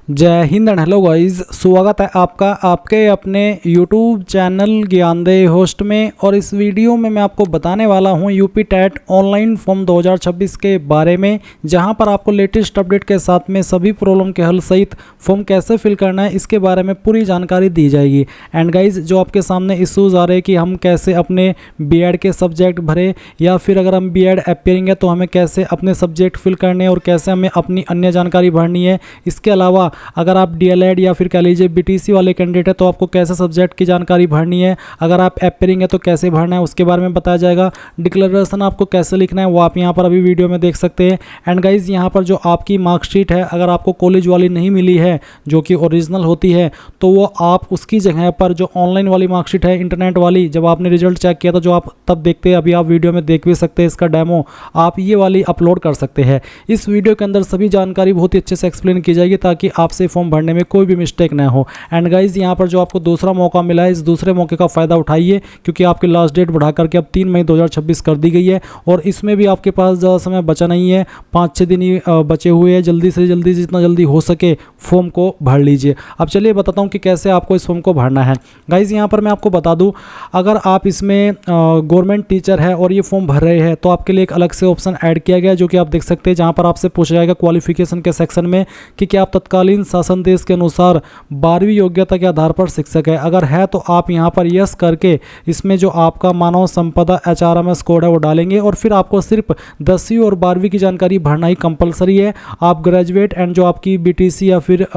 जय Hind and hello guys, स्वागत है आपका आपके अपने YouTube चैनल ज्ञानदेह होस्ट में। और इस वीडियो में मैं आपको बताने वाला हूं यूपी टेट ऑनलाइन फॉर्म 2026 के बारे में, जहां पर आपको लेटेस्ट अपडेट के साथ में सभी प्रॉब्लम के हल सहित फॉर्म कैसे फिल करना है इसके बारे में पूरी जानकारी दी जाएगी। एंड गाइज, जो आपके सामने इश्यूज़ आ रहे हैं कि हम कैसे अपने बीएड के सब्जेक्ट भरे, या फिर अगर हम बीएड अपियरिंग है तो हमें कैसे अपने सब्जेक्ट फिल करने हैं और कैसे हमें अपनी अन्य जानकारी भरनी है। इसके अलावा अगर आप डीएलएड या फिर कह लीजिए बीटीसी वाले कैंडिडेट है तो आपको कैसे सब्जेक्ट की जानकारी भरनी है, अगर आप अपियरिंग है तो कैसे भरना है उसके बारे में बताया जाएगा। डिक्लेरेशन आपको कैसे लिखना है वो आप यहाँ पर अभी वीडियो में देख सकते हैं। एंड गाइज, यहाँ पर जो आपकी मार्कशीट है, अगर आपको कॉलेज वाली नहीं मिली है जो कि ओरिजिनल होती है, तो वो आप उसकी जगह पर जो ऑनलाइन वाली मार्कशीट है इंटरनेट वाली, जब आपने रिजल्ट चेक किया था जो आप तब देखते हैं, अभी आप वीडियो में देख भी सकते हैं इसका डेमो, आप ये वाली अपलोड कर सकते हैं। इस वीडियो के अंदर सभी जानकारी बहुत ही अच्छे से एक्सप्लेन की जाएगी ताकि आपसे फॉर्म भरने में कोई भी मिस्टेक ना हो। एंड गाइज, यहाँ पर जो आपको दूसरा मौका मिला है, इस दूसरे मौके का फ़ायदा उठाइए क्योंकि आपकी लास्ट डेट बढ़ा करके अब 3 मई 2026 कर दी गई है और इसमें भी आपके पास ज़्यादा समय बचा नहीं है, 5-6 दिन ही बचे हुए हैं। जल्दी से जल्दी जितना जल्दी हो सके फॉर्म को भर लीजिए। अब चलिए बताता हूँ कि कैसे आपको इस फॉर्म को भरना है। गाइज, यहाँ पर मैं आपको बता दूँ, अगर आप इसमें गवर्नमेंट टीचर है और ये फॉर्म भर रहे हैं तो आपके लिए एक अलग से ऑप्शन ऐड किया गया है जो कि आप देख सकते हैं, जहाँ पर आपसे पूछा जाएगा क्वालिफिकेशन के सेक्शन में कि क्या आप तत्कालीन शासन देश के अनुसार 12वीं योग्यता के आधार पर शिक्षक है। अगर है तो आप यहाँ पर यस करके इसमें जो आपका मानव संपदा HRMS कोड है वो डालेंगे और फिर आपको सिर्फ 10वीं और 12वीं की जानकारी भरना ही कंपलसरी है। आप ग्रेजुएट एंड जो आपकी बीटीसी या फिर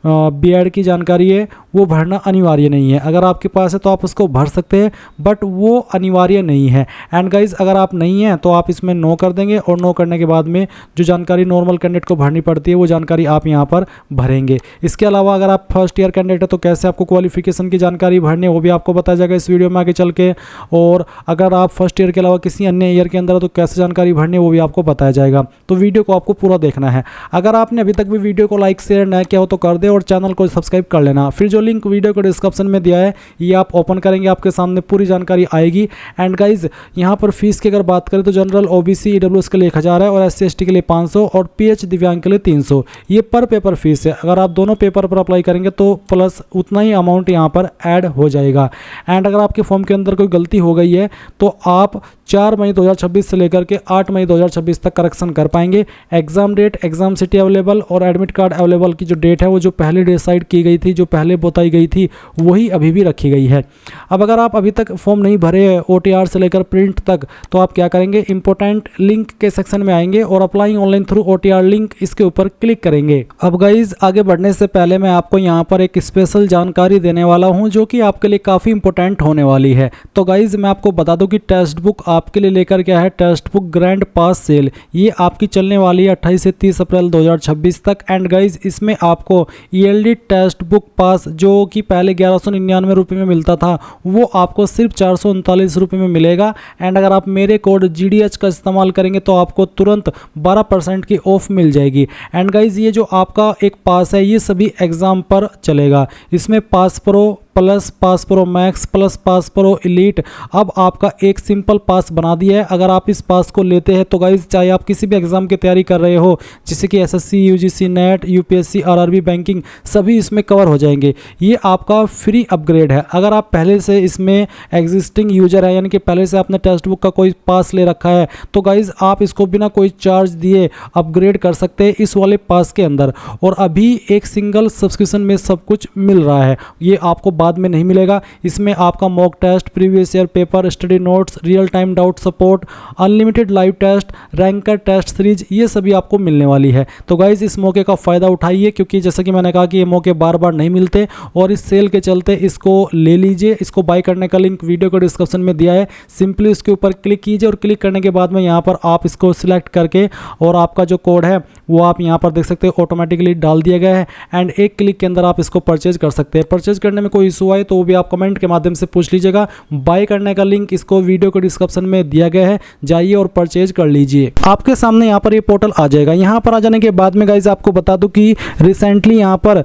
बीएड की जानकारी है वो भरना अनिवार्य नहीं है। अगर आपके पास है तो आप उसको भर सकते हैं, बट वो अनिवार्य नहीं है। एंड गाइज, अगर आप नहीं हैं तो आप इसमें नो कर देंगे और नो करने के बाद में जो जानकारी नॉर्मल कैंडिडेट को भरनी पड़ती है वो जानकारी आप यहाँ पर भरेंगे। इसके अलावा अगर आप फर्स्ट ईयर कैंडिडेट है तो कैसे आपको क्वालिफिकेशन की जानकारी भरनी है वो भी आपको बताया जाएगा इस वीडियो में आगे चल के। और अगर आप फर्स्ट ईयर के अलावा किसी अन्य ईयर के अंदर है तो कैसे जानकारी भरनी है वो भी आपको बताया जाएगा। तो वीडियो को आपको पूरा देखना है। अगर आपने अभी तक भी वीडियो को लाइक शेयर न किया हो तो कर दे और चैनल को सब्सक्राइब कर लेना। फिर जो लिंक वीडियो को डिस्क्रिप्शन में दिया है ये आप ओपन करेंगे, आपके सामने पूरी जानकारी आएगी। एंड गाइज, यहाँ पर फीस की अगर बात करें तो जनरल OBC EWS के लिए 1000 है और SC ST के लिए 500 और PH दिव्यांग के लिए 300। ये पर पेपर फीस है। अगर आप दोनों पेपर पर अप्लाई करेंगे तो प्लस उतना ही अमाउंट यहाँ पर ऐड हो जाएगा। एंड अगर आपके फॉर्म के अंदर कोई गलती हो गई है तो आप 4 मई 2026 से लेकर के 8 मई 2026 तक करेक्शन कर पाएंगे। Exam date, exam city available और एडमिट कार्ड अवेलेबल की जो डेट है वो जो पहले डिसाइड की गई थी, जो पहले बताई गई थी, वही अभी भी रखी गई है। अब अगर आप अभी तक फॉर्म नहीं भरे हैं OTR से लेकर प्रिंट तक, तो आप क्या करेंगे, इंपॉर्टेंट लिंक के सेक्शन में आएंगे और applying online through OTR link, इसके ऊपर क्लिक करेंगे। अब गाइज, आगे बढ़ने से पहले मैं आपको यहाँ पर एक स्पेशल जानकारी देने वाला हूँ जो कि आपके लिए काफ़ी इंपॉर्टेंट होने वाली है। तो गाइज, मैं आपको बता दूँ कि टेक्स्ट बुक आपके लिए लेकर क्या है, टेक्स्ट बुक ग्रैंड पास सेल, ये आपकी चलने वाली है 28 से 30 अप्रैल 2026 तक। एंड गाइज, इसमें आपको ELD टेक्स्ट बुक पास जो कि पहले 1199 रुपये में मिलता था वो आपको सिर्फ 439 रुपये में मिलेगा। एंड अगर आप मेरे कोड GDH का इस्तेमाल करेंगे तो आपको तुरंत 12% की ऑफ मिल जाएगी। एंड गाइज, ये जो आपका एक पास है ये सभी एग्जाम पर चलेगा। इसमें pass pro plus pass pro max plus pass pro elite अब आपका एक सिंपल पास बना दिया है। अगर आप इस पास को लेते हैं तो गाइज, चाहे आप किसी भी एग्जाम की तैयारी कर रहे हो जैसे कि SSC UGC net UPSC RRB banking, सभी इसमें कवर हो जाएंगे। ये आपका फ्री अपग्रेड है। अगर आप पहले से इसमें एग्जिस्टिंग यूजर है, यानी कि पहले से आपने टेक्स्ट बुक का कोई पास ले रखा है, तो गाइज आप इसको बिना कोई चार्ज दिए अपग्रेड कर सकते हैं इस वाले पास के अंदर। और अभी एक सिंगल सब्सक्रिप्शन में सब कुछ मिल रहा है, ये आपको बाद में नहीं मिलेगा। इसमें आपका mock test, previous year paper, study notes, real time doubt support, unlimited live test, ranker test series, ये सभी आपको मिलने वाली है। तो गाइज, इस मौके का फ़ायदा उठाइए क्योंकि जैसा कि मैंने कहा कि ये मौके बार बार नहीं मिलते और इस सेल के चलते इसको ले लीजिए। इसको बाय करने का लिंक वीडियो को डिस्क्रिप्शन में दिया है, सिंपली उसके ऊपर क्लिक कीजिए और क्लिक करने के बाद में यहाँ पर आप इसको सिलेक्ट करके और आपका जो कोड है वो आप यहाँ पर देख सकते हैं ऑटोमेटिकली डाल दिया गया है। एंड एक क्लिक के अंदर आप इसको परचेज कर सकते हैं। परचेज करने में कोई इशू आए तो वो भी आप कमेंट के माध्यम से पूछ लीजिएगा। बाय करने का लिंक इसको वीडियो के डिस्क्रिप्शन में दिया गया है, जाइए और परचेज कर लीजिए। आपके सामने यहाँ पर ये पोर्टल आ जाएगा। यहाँ पर आ जाने के बाद में गाइज आपको बता दूं कि रिसेंटली यहाँ पर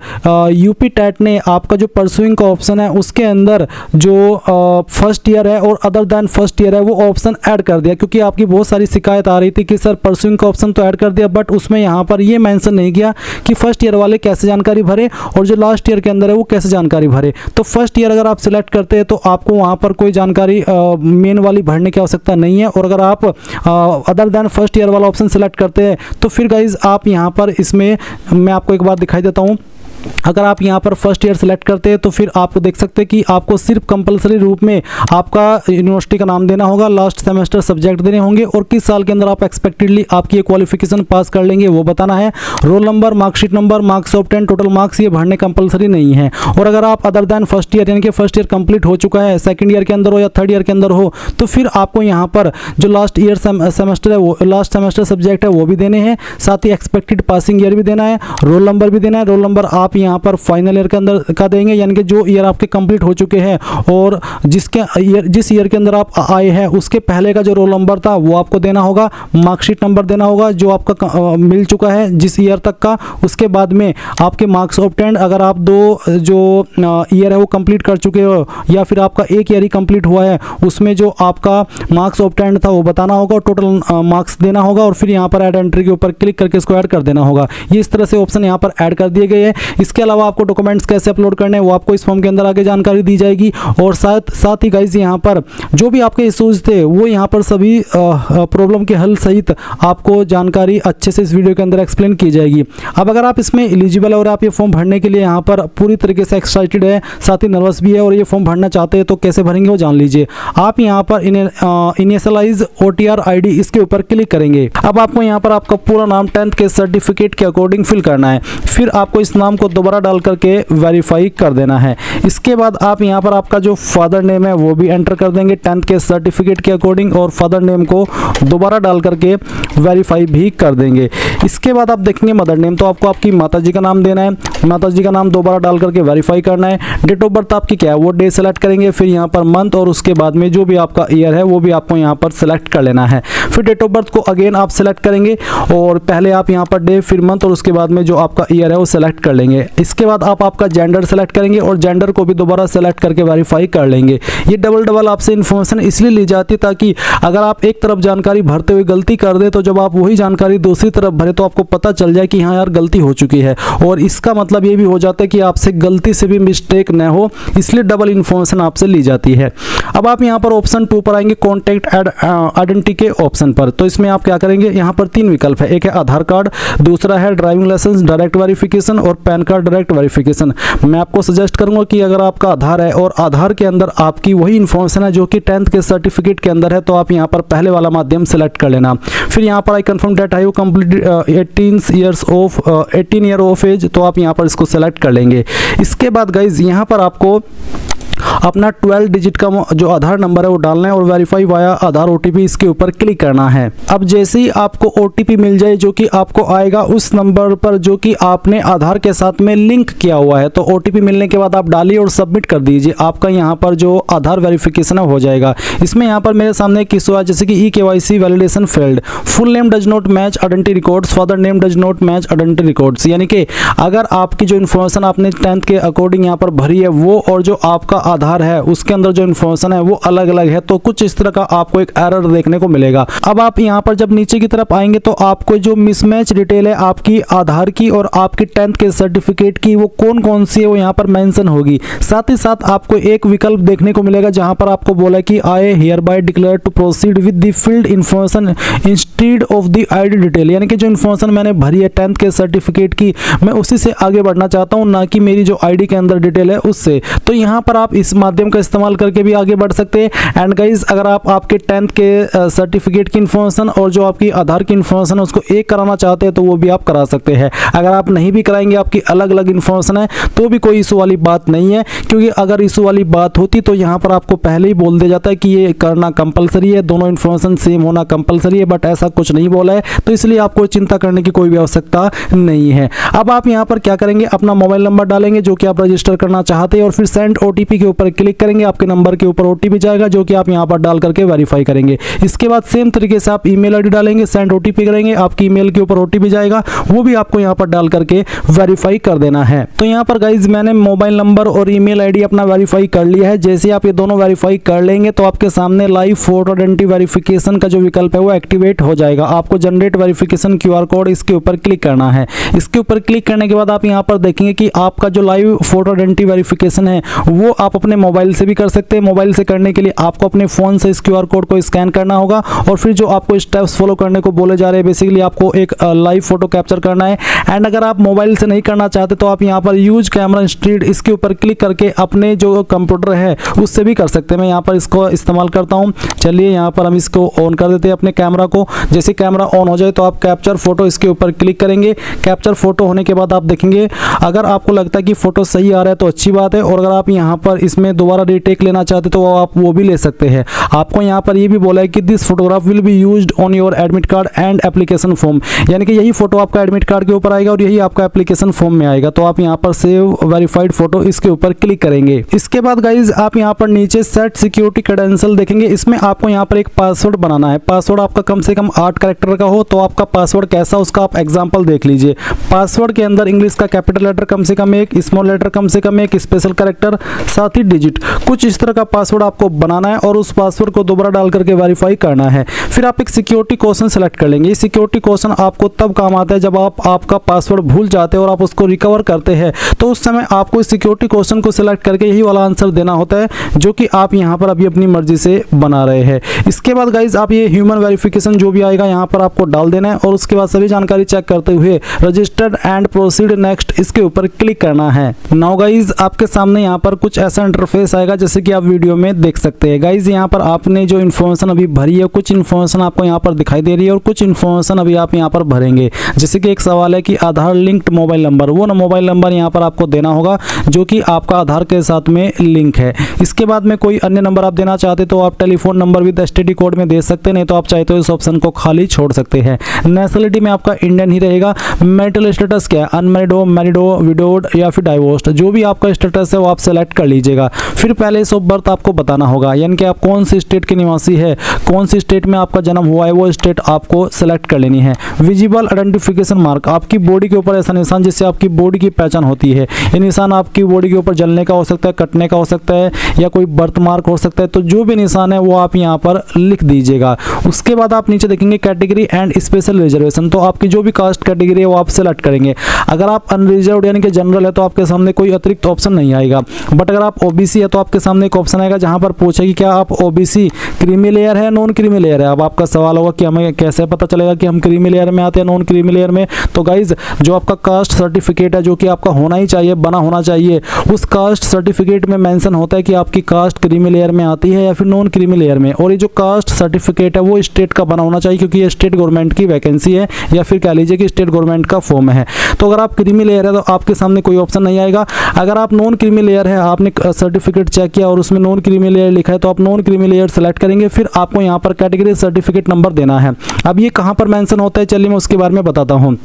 यूपी टेट ने आपका जो परसुइंग का ऑप्शन है उसके अंदर जो फर्स्ट ईयर है और अदर देन फर्स्ट ईयर है वो ऑप्शन ऐड कर दिया, क्योंकि आपकी बहुत सारी शिकायत आ रही थी कि सर परसुइंग का ऑप्शन तो ऐड कर दिया बट उसमें यहाँ पर ये मेंशन नहीं किया कि फर्स्ट ईयर वाले कैसे जानकारी भरे और जो लास्ट ईयर के अंदर है वो कैसे जानकारी भरे। तो फर्स्ट ईयर अगर आप सिलेक्ट करते हैं तो आपको वहाँ पर कोई जानकारी मेन वाली भरने की आवश्यकता नहीं है, और अगर आप अदर देन फर्स्ट ईयर वाला ऑप्शन सिलेक्ट करते हैं तो फिर गाइज आप यहाँ पर इसमें मैं आपको एक बार दिखाई देता हूँ। अगर आप यहाँ पर फर्स्ट ईयर सेलेक्ट करते हैं तो फिर आपको देख सकते हैं कि आपको सिर्फ कंपलसरी रूप में आपका यूनिवर्सिटी का नाम देना होगा, लास्ट सेमेस्टर सब्जेक्ट देने होंगे और किस साल के अंदर आप एक्सपेक्टेडली आपकी क्वालिफिकेशन पास कर लेंगे वो बताना है। Roll number, marksheet number, marks of 10, total marks ये भरने कंपलसरी नहीं है। और अगर आप अदर देन फर्स्ट ईयर यानी कि फर्स्ट ईयर कंप्लीट हो चुका है, सेकंड ईयर के अंदर हो या थर्ड ईयर के अंदर हो, तो फिर आपको यहाँ पर जो लास्ट ईयर सेमेस्टर है वो लास्ट सेमेस्टर सब्जेक्ट है वो भी देने हैं, साथ ही एक्सपेक्टेड पासिंग ईयर भी देना है, रोल नंबर भी देना है। रोल नंबर आप यहाँ पर फाइनल ईयर के अंदर का देंगे, यानी कि जो ईयर आपके कंप्लीट हो चुके हैं और जिस ईयर के अंदर आप आए हैं उसके पहले का जो रोल नंबर था वो आपको देना होगा। मार्कशीट नंबर देना होगा जो आपका मिल चुका है जिस ईयर तक का। उसके बाद में आपके मार्क्स ऑफ 10, अगर आप दो जो ईयर है वो कंप्लीट कर चुके हो या फिर आपका एक ईयर ही कंप्लीट हुआ है उसमें जो आपका मार्क्स ऑफ 10 था वो बताना होगा और टोटल मार्क्स देना होगा, और फिर यहाँ पर ऐड एंट्री के ऊपर क्लिक करके इसको ऐड कर देना होगा। ये इस तरह से ऑप्शन यहाँ पर ऐड कर दिए गए हैं। इसके अलावा आपको डॉक्यूमेंट्स कैसे अपलोड करने हैं वो आपको इस फॉर्म के अंदर आगे जानकारी दी जाएगी, और साथ ही गाइज यहाँ पर जो भी आपके इश्यूज थे वो यहाँ पर सभी प्रॉब्लम के हल सहित आपको जानकारी अच्छे से इस वीडियो के अंदर एक्सप्लेन की जाएगी। अब अगर आप इसमें एलिजिबल और आप ये फॉर्म भरने के लिए यहाँ पर पूरी तरीके से एक्साइटेड है, साथ ही नर्वस भी है और ये फॉर्म भरना चाहते हैं तो कैसे भरेंगे वो जान लीजिए। आप यहाँ पर इनिशियलाइज OTR ID इसके ऊपर क्लिक करेंगे। अब आपको यहाँ पर आपका पूरा नाम 10th के सर्टिफिकेट के अकॉर्डिंग फिल करना है, फिर आपको इस नाम को दोबारा डाल करके वेरीफाई कर देना है। इसके बाद आप यहाँ पर आपका जो फादर नेम है वो भी एंटर कर देंगे 10th के सर्टिफिकेट के अकॉर्डिंग, और फादर नेम को दोबारा डाल करके वेरीफाई भी कर देंगे। इसके बाद आप देखेंगे मदर नेम, तो आपको आपकी माताजी का नाम देना है, माताजी का नाम दोबारा डाल करके वेरीफाई करना है। डेट ऑफ बर्थ आपकी क्या है वो डे सेलेक्ट करेंगे, फिर यहाँ पर मंथ और उसके बाद में जो भी आपका ईयर है वो भी आपको यहाँ पर सेलेक्ट कर लेना है। फिर डेट ऑफ बर्थ को अगेन आप सेलेक्ट करेंगे और पहले आप यहाँ पर डे फिर मंथ और उसके बाद में जो आपका ईयर है वो सेलेक्ट कर लेंगे। इसके बाद आप आपका जेंडर सेलेक्ट करेंगे और जेंडर को भी दोबारा सेलेक्ट करके वेरीफाई कर लेंगे। ये डबल आपसे इन्फॉर्मेशन इसलिए ली जाती है ताकि अगर आप एक तरफ जानकारी भरते हुए गलती कर दे तो जब आप वही जानकारी दूसरी तरफ भरे तो आपको पता चल जाए कि हाँ यार गलती हो चुकी है, और इसका मतलब ये भी हो जाता है कि आपसे गलती से भी मिस्टेक न हो, इसलिए डबल इन्फॉर्मेशन आपसे ली जाती है। अब आप यहाँ पर ऑप्शन 2 पर आएंगे कॉन्टैक्ट आइडेंटिटी के ऑप्शन पर। तो इसमें आप क्या करेंगे, यहाँ पर 3 विकल्प है, एक है आधार कार्ड, दूसरा है ड्राइविंग लाइसेंस डायरेक्ट वेरिफिकेशन और पैन कार्ड डायरेक्ट वेरिफिकेशन। मैं आपको सजेस्ट करूंगा कि अगर आपका आधार है और आधार के अंदर आपकी वही इन्फॉर्मेशन है जो कि 10th के सर्टिफिकेट के अंदर है तो आप यहाँ पर पहले वाला माध्यम सेलेक्ट कर लेना। फिर यहाँ पर I confirm that I have completed 18 year of age, तो आप यहाँ पर इसको सेलेक्ट कर लेंगे। इसके बाद गाइज यहाँ पर आपको अपना 12 डिजिट का जो आधार नंबर है वो डालना है और वेरीफाई वाया आधार OTP इसके ऊपर क्लिक करना है। अब जैसे ही आपको OTP मिल जाए जो कि आपको आएगा उस नंबर पर जो कि आपने आधार के साथ में लिंक किया हुआ है, तो OTP मिलने के बाद आप डालिए और सबमिट कर दीजिए। आपका यहाँ पर जो आधार वेरिफिकेशन हो जाएगा। इसमें यहाँ पर मेरे सामने एक इशू है जैसे कि eKYC validation failed, full name does not match identity records, father name does not match identity records, यानी कि अगर आपकी जो इन्फॉर्मेशन आपने 10th के अकॉर्डिंग यहाँ पर भरी है वो और जो आपका आधार है उसके अंदर जो इन्फॉर्मेशन है वो अलग अलग है, तो कुछ इस तरह का आपको एक एरर देखने को मिलेगा। अब आप यहाँ पर जब नीचे की तरफ आएंगे तो आपको जो मिसमैच डिटेल है आपकी आधार की और आपकी 10th के सर्टिफिकेट की वो कौन कौन सी है वो यहाँ पर मेंशन होगी। साथ ही साथ आपको एक विकल्प देखने को मिलेगा जहां पर आपको बोला कि I hereby declare to proceed with the filled information instead of the ID detail, यानी कि जो इन्फॉर्मेशन मैंने भरी है 10th के सर्टिफिकेट की मैं उसी से आगे बढ़ना चाहता हूँ, ना कि मेरी जो ID के अंदर डिटेल है उससे। तो यहाँ पर आप आप इस माध्यम का इस्तेमाल करके भी आगे बढ़ सकते हैं। एंड गाइज अगर आप आपके 10th के सर्टिफिकेट की इन्फॉर्मेशन और जो आपकी आधार की इन्फॉर्मेशन है उसको एक कराना चाहते हैं तो वो भी आप करा सकते हैं। अगर आप नहीं भी कराएंगे, आपकी अलग अलग इन्फॉर्मेशन है, तो भी कोई इशू वाली बात नहीं है, क्योंकि अगर इशू वाली बात होती तो यहाँ पर आपको पहले ही बोल दिया जाता है कि ये करना कंपलसरी है, दोनों इन्फॉर्मेशन सेम होना कंपलसरी है, बट ऐसा कुछ नहीं बोला है, तो इसलिए आपको चिंता करने की कोई भी आवश्यकता नहीं है। अब आप यहाँ पर क्या करेंगे, अपना मोबाइल नंबर डालेंगे जो कि आप रजिस्टर करना चाहते हैं और फिर सेंड ओटीपी के ऊपर क्लिक करेंगे। आपके नंबर के ऊपर ओटीपी जाएगा जो कि आप यहाँ पर डाल करके वेरीफाई करेंगे। इसके बाद सेम तरीके से आप ईमेल आईडी डालेंगे, सेंड ओटीपी करेंगे, आपकी ईमेल के ऊपर ओटीपी जाएगा, वो भी आपको यहाँ पर डाल करके वेरीफाई कर देना है। तो यहाँ पर गाइज मैंने मोबाइल नंबर और ईमेल आईडी अपना वेरीफाई कर लिया है। जैसे आप ये दोनों वेरीफाई कर लेंगे तो आपके सामने लाइव फोटो आइडेंटिटी वेरिफिकेशन का जो विकल्प है वो एक्टिवेट हो जाएगा। आपको जनरेट वेरिफिकेशन क्यूआर कोड इसके ऊपर क्लिक करना है। इसके ऊपर क्लिक करने के बाद आप यहाँ पर देखेंगे कि आपका जो लाइव फोटो आइडेंटिटी वेरिफिकेशन है वो आप अपने मोबाइल से भी कर सकते हैं। मोबाइल से करने के लिए आपको अपने फोन से इस क्यूआर कोड को स्कैन करना होगा और फिर जो आपको स्टेप्स फॉलो करने को बोले जा रहे हैं, बेसिकली आपको एक लाइव फोटो कैप्चर करना है। एंड अगर आप मोबाइल से नहीं करना चाहते तो आप यहाँ पर यूज कैमरा इंस्टीट्यूट इसके ऊपर क्लिक करके अपने जो कंप्यूटर है उससे भी कर सकते हैं। मैं यहाँ पर इसको इस्तेमाल करता हूँ। चलिए यहाँ पर हम इसको ऑन कर देते हैं अपने कैमरा को। जैसे कैमरा ऑन हो जाए तो आप कैप्चर फोटो इसके ऊपर क्लिक करेंगे। कैप्चर फोटो होने के बाद आप देखेंगे अगर आपको लगता है कि फोटो सही आ रहा है तो अच्छी बात है, और अगर आप यहाँ पर इसमें दोबारा रीटेक लेना चाहते तो आप वो भी ले सकते हैं। आपको यहाँ पर ये भी बोला है कि this photograph will be used on your admit card and application form, यानी कि यही फोटो आपका एडमिट कार्ड के ऊपर आएगा और यही आपका एप्लीकेशन फॉर्म में आएगा। तो आप यहाँ पर सेव वेरीफाइड फोटो इसके ऊपर क्लिक करेंगे। इसके बाद गाइज आप यहाँ पर नीचे सेट सिक्योरिटी क्रेडेंशियल देखेंगे। इसमें आपको यहाँ पर एक पासवर्ड बनाना है। पासवर्ड आपका कम से कम 8 कैरेक्टर का हो। तो आपका पासवर्ड कैसा, उसका आप एग्जांपल देख लीजिए। पासवर्ड के अंदर इंग्लिश का कैपिटल लेटर कम से कम 1, स्मॉल लेटर कम से कम 1, स्पेशल कैरेक्टर, साथ ही डिजिट, कुछ इस तरह का पासवर्ड आपको बनाना है और उस पासवर्ड को दोबारा डाल करके वेरीफाई करना है। फिर आप एक सिक्योरिटी क्वेश्चन सेलेक्ट कर लेंगे। ये सिक्योरिटी क्वेश्चन आपको तब काम आता है जब आप आपका पासवर्ड भूल जाते हैं और आप उसको रिकवर करते हैं, तो उस समय आपको इस सिक्योरिटी क्वेश्चन को सिलेक्ट करके यही वाला आंसर देना होता है जो कि आप यहाँ पर अभी अपनी मर्जी से बना रहे हैं। इसके बाद गाइज आप ये ह्यूमन वेरिफिकेशन जो भी आएगा यहाँ पर आपको डाल देना है और उसके बाद सभी जानकारी चेक करते हुए रजिस्टर्ड एंड प्रोसीड नेक्स्ट इसके ऊपर क्लिक करना है। नाउ गाइज आपके सामने यहाँ पर कुछ ऐसा इंटरफेस आएगा जैसे कि आप वीडियो में देख सकते हैं। गाइज यहाँ पर आपने जो इन्फॉर्मेशन अभी भरी है, कुछ इन्फॉर्मेशन आपको यहाँ पर दिखाई दे रही है और कुछ इन्फॉर्मेशन अभी आप यहाँ पर भरेंगे। जैसे कि एक सवाल है कि आधार लिंक्ड मोबाइल नंबर, वो ना मोबाइल नंबर यहाँ पर आपको देना होगा जो कि आपका आधार के साथ में लिंक है। इसके बाद में कोई अन्य नंबर आप देना चाहते तो आप telephone number with STD code में दे सकते हैं, नहीं तो आप चाहे तो इस ऑप्शन को खाली छोड़ सकते हैं। नेशनलिटी में आपका इंडियन ही रहेगा। मैरिटल स्टेटस क्या है, अनमैरिड हो, मैरिड हो, विडोड या फिर डाइवोर्स्ड, जो भी आपका स्टेटस है वो आप सेलेक्ट कर लीजिएगा। फिर प्लेस ऑफ बर्थ आपको बताना होगा, यानी कि आप कौन सी स्टेट के निवासी है, कौन सी स्टेट में आपका जन्म हुआ है, वो स्टेट आपको सेलेक्ट कर लेनी है। विजिबल आइडेंटिफिकेशन मार्क, आपकी बॉडी के ऊपर ऐसा निशान जिससे आपकी बॉडी की पहचान होती है। ये निशान आपकी बॉडी के ऊपर जलने का हो सकता है, कटने का हो सकता है या कोई बर्थ मार्क हो सकता है। तो जो भी निशान है वो आप यहाँ पर लिख दीजिएगा। उसके बाद आप नीचे देखेंगे कैटेगरी एंड स्पेशल रिजर्वेशन, तो आपकी जो भी कास्ट कैटेगरी है वो आप सेलेक्ट करेंगे। अगर आप अनरिजर्व्ड यानी कि जनरल है तो आपके सामने कोई अतिरिक्त ऑप्शन नहीं आएगा, बट अगर आप ओबीसी है तो आपके सामने एक ऑप्शन आएगा जहां पर पूछेगी क्या आप ओबीसी क्रीमी लेयर है, नॉन क्रीमी लेयर है। अब आपका सवाल होगा कि हमें कैसे पता चलेगा कि हम क्रीमी लेयर में आते हैं नॉन क्रीमी लेयर में। तो गाइज जो आपका कास्ट सर्टिफिकेट है जो कि आपका होना ही चाहिए, बना होना चाहिए, उस कास्ट सर्टिफिकेट में मेंशन होता है कि आपकी कास्ट क्रीमी लेयर में आती है या फिर नॉन क्रीमी लेयर में। और ये जो कास्ट सर्टिफिकेट है वो स्टेट का बना होना चाहिए क्योंकि ये स्टेट गवर्नमेंट की वैकेंसी है या फिर कह लीजिए कि स्टेट गवर्नमेंट का फॉर्म है। तो अगर आप क्रीमी लेयर है तो आपके सामने कोई ऑप्शन नहीं आएगा। अगर आप नॉन क्रीमी लेयर है, आपने सर्टिफिकेट चेक किया और उसमें नॉन क्रीमी लेयर लिखा है तो आप नॉन क्रीमी लेयर सेलेक्ट करेंगे। फिर आपको यहाँ पर कैटेगरी सर्टिफिकेट नंबर देना है। अब ये कहाँ पर मेंशन होता है चलिए मैं उसके बारे में बताता हूँ।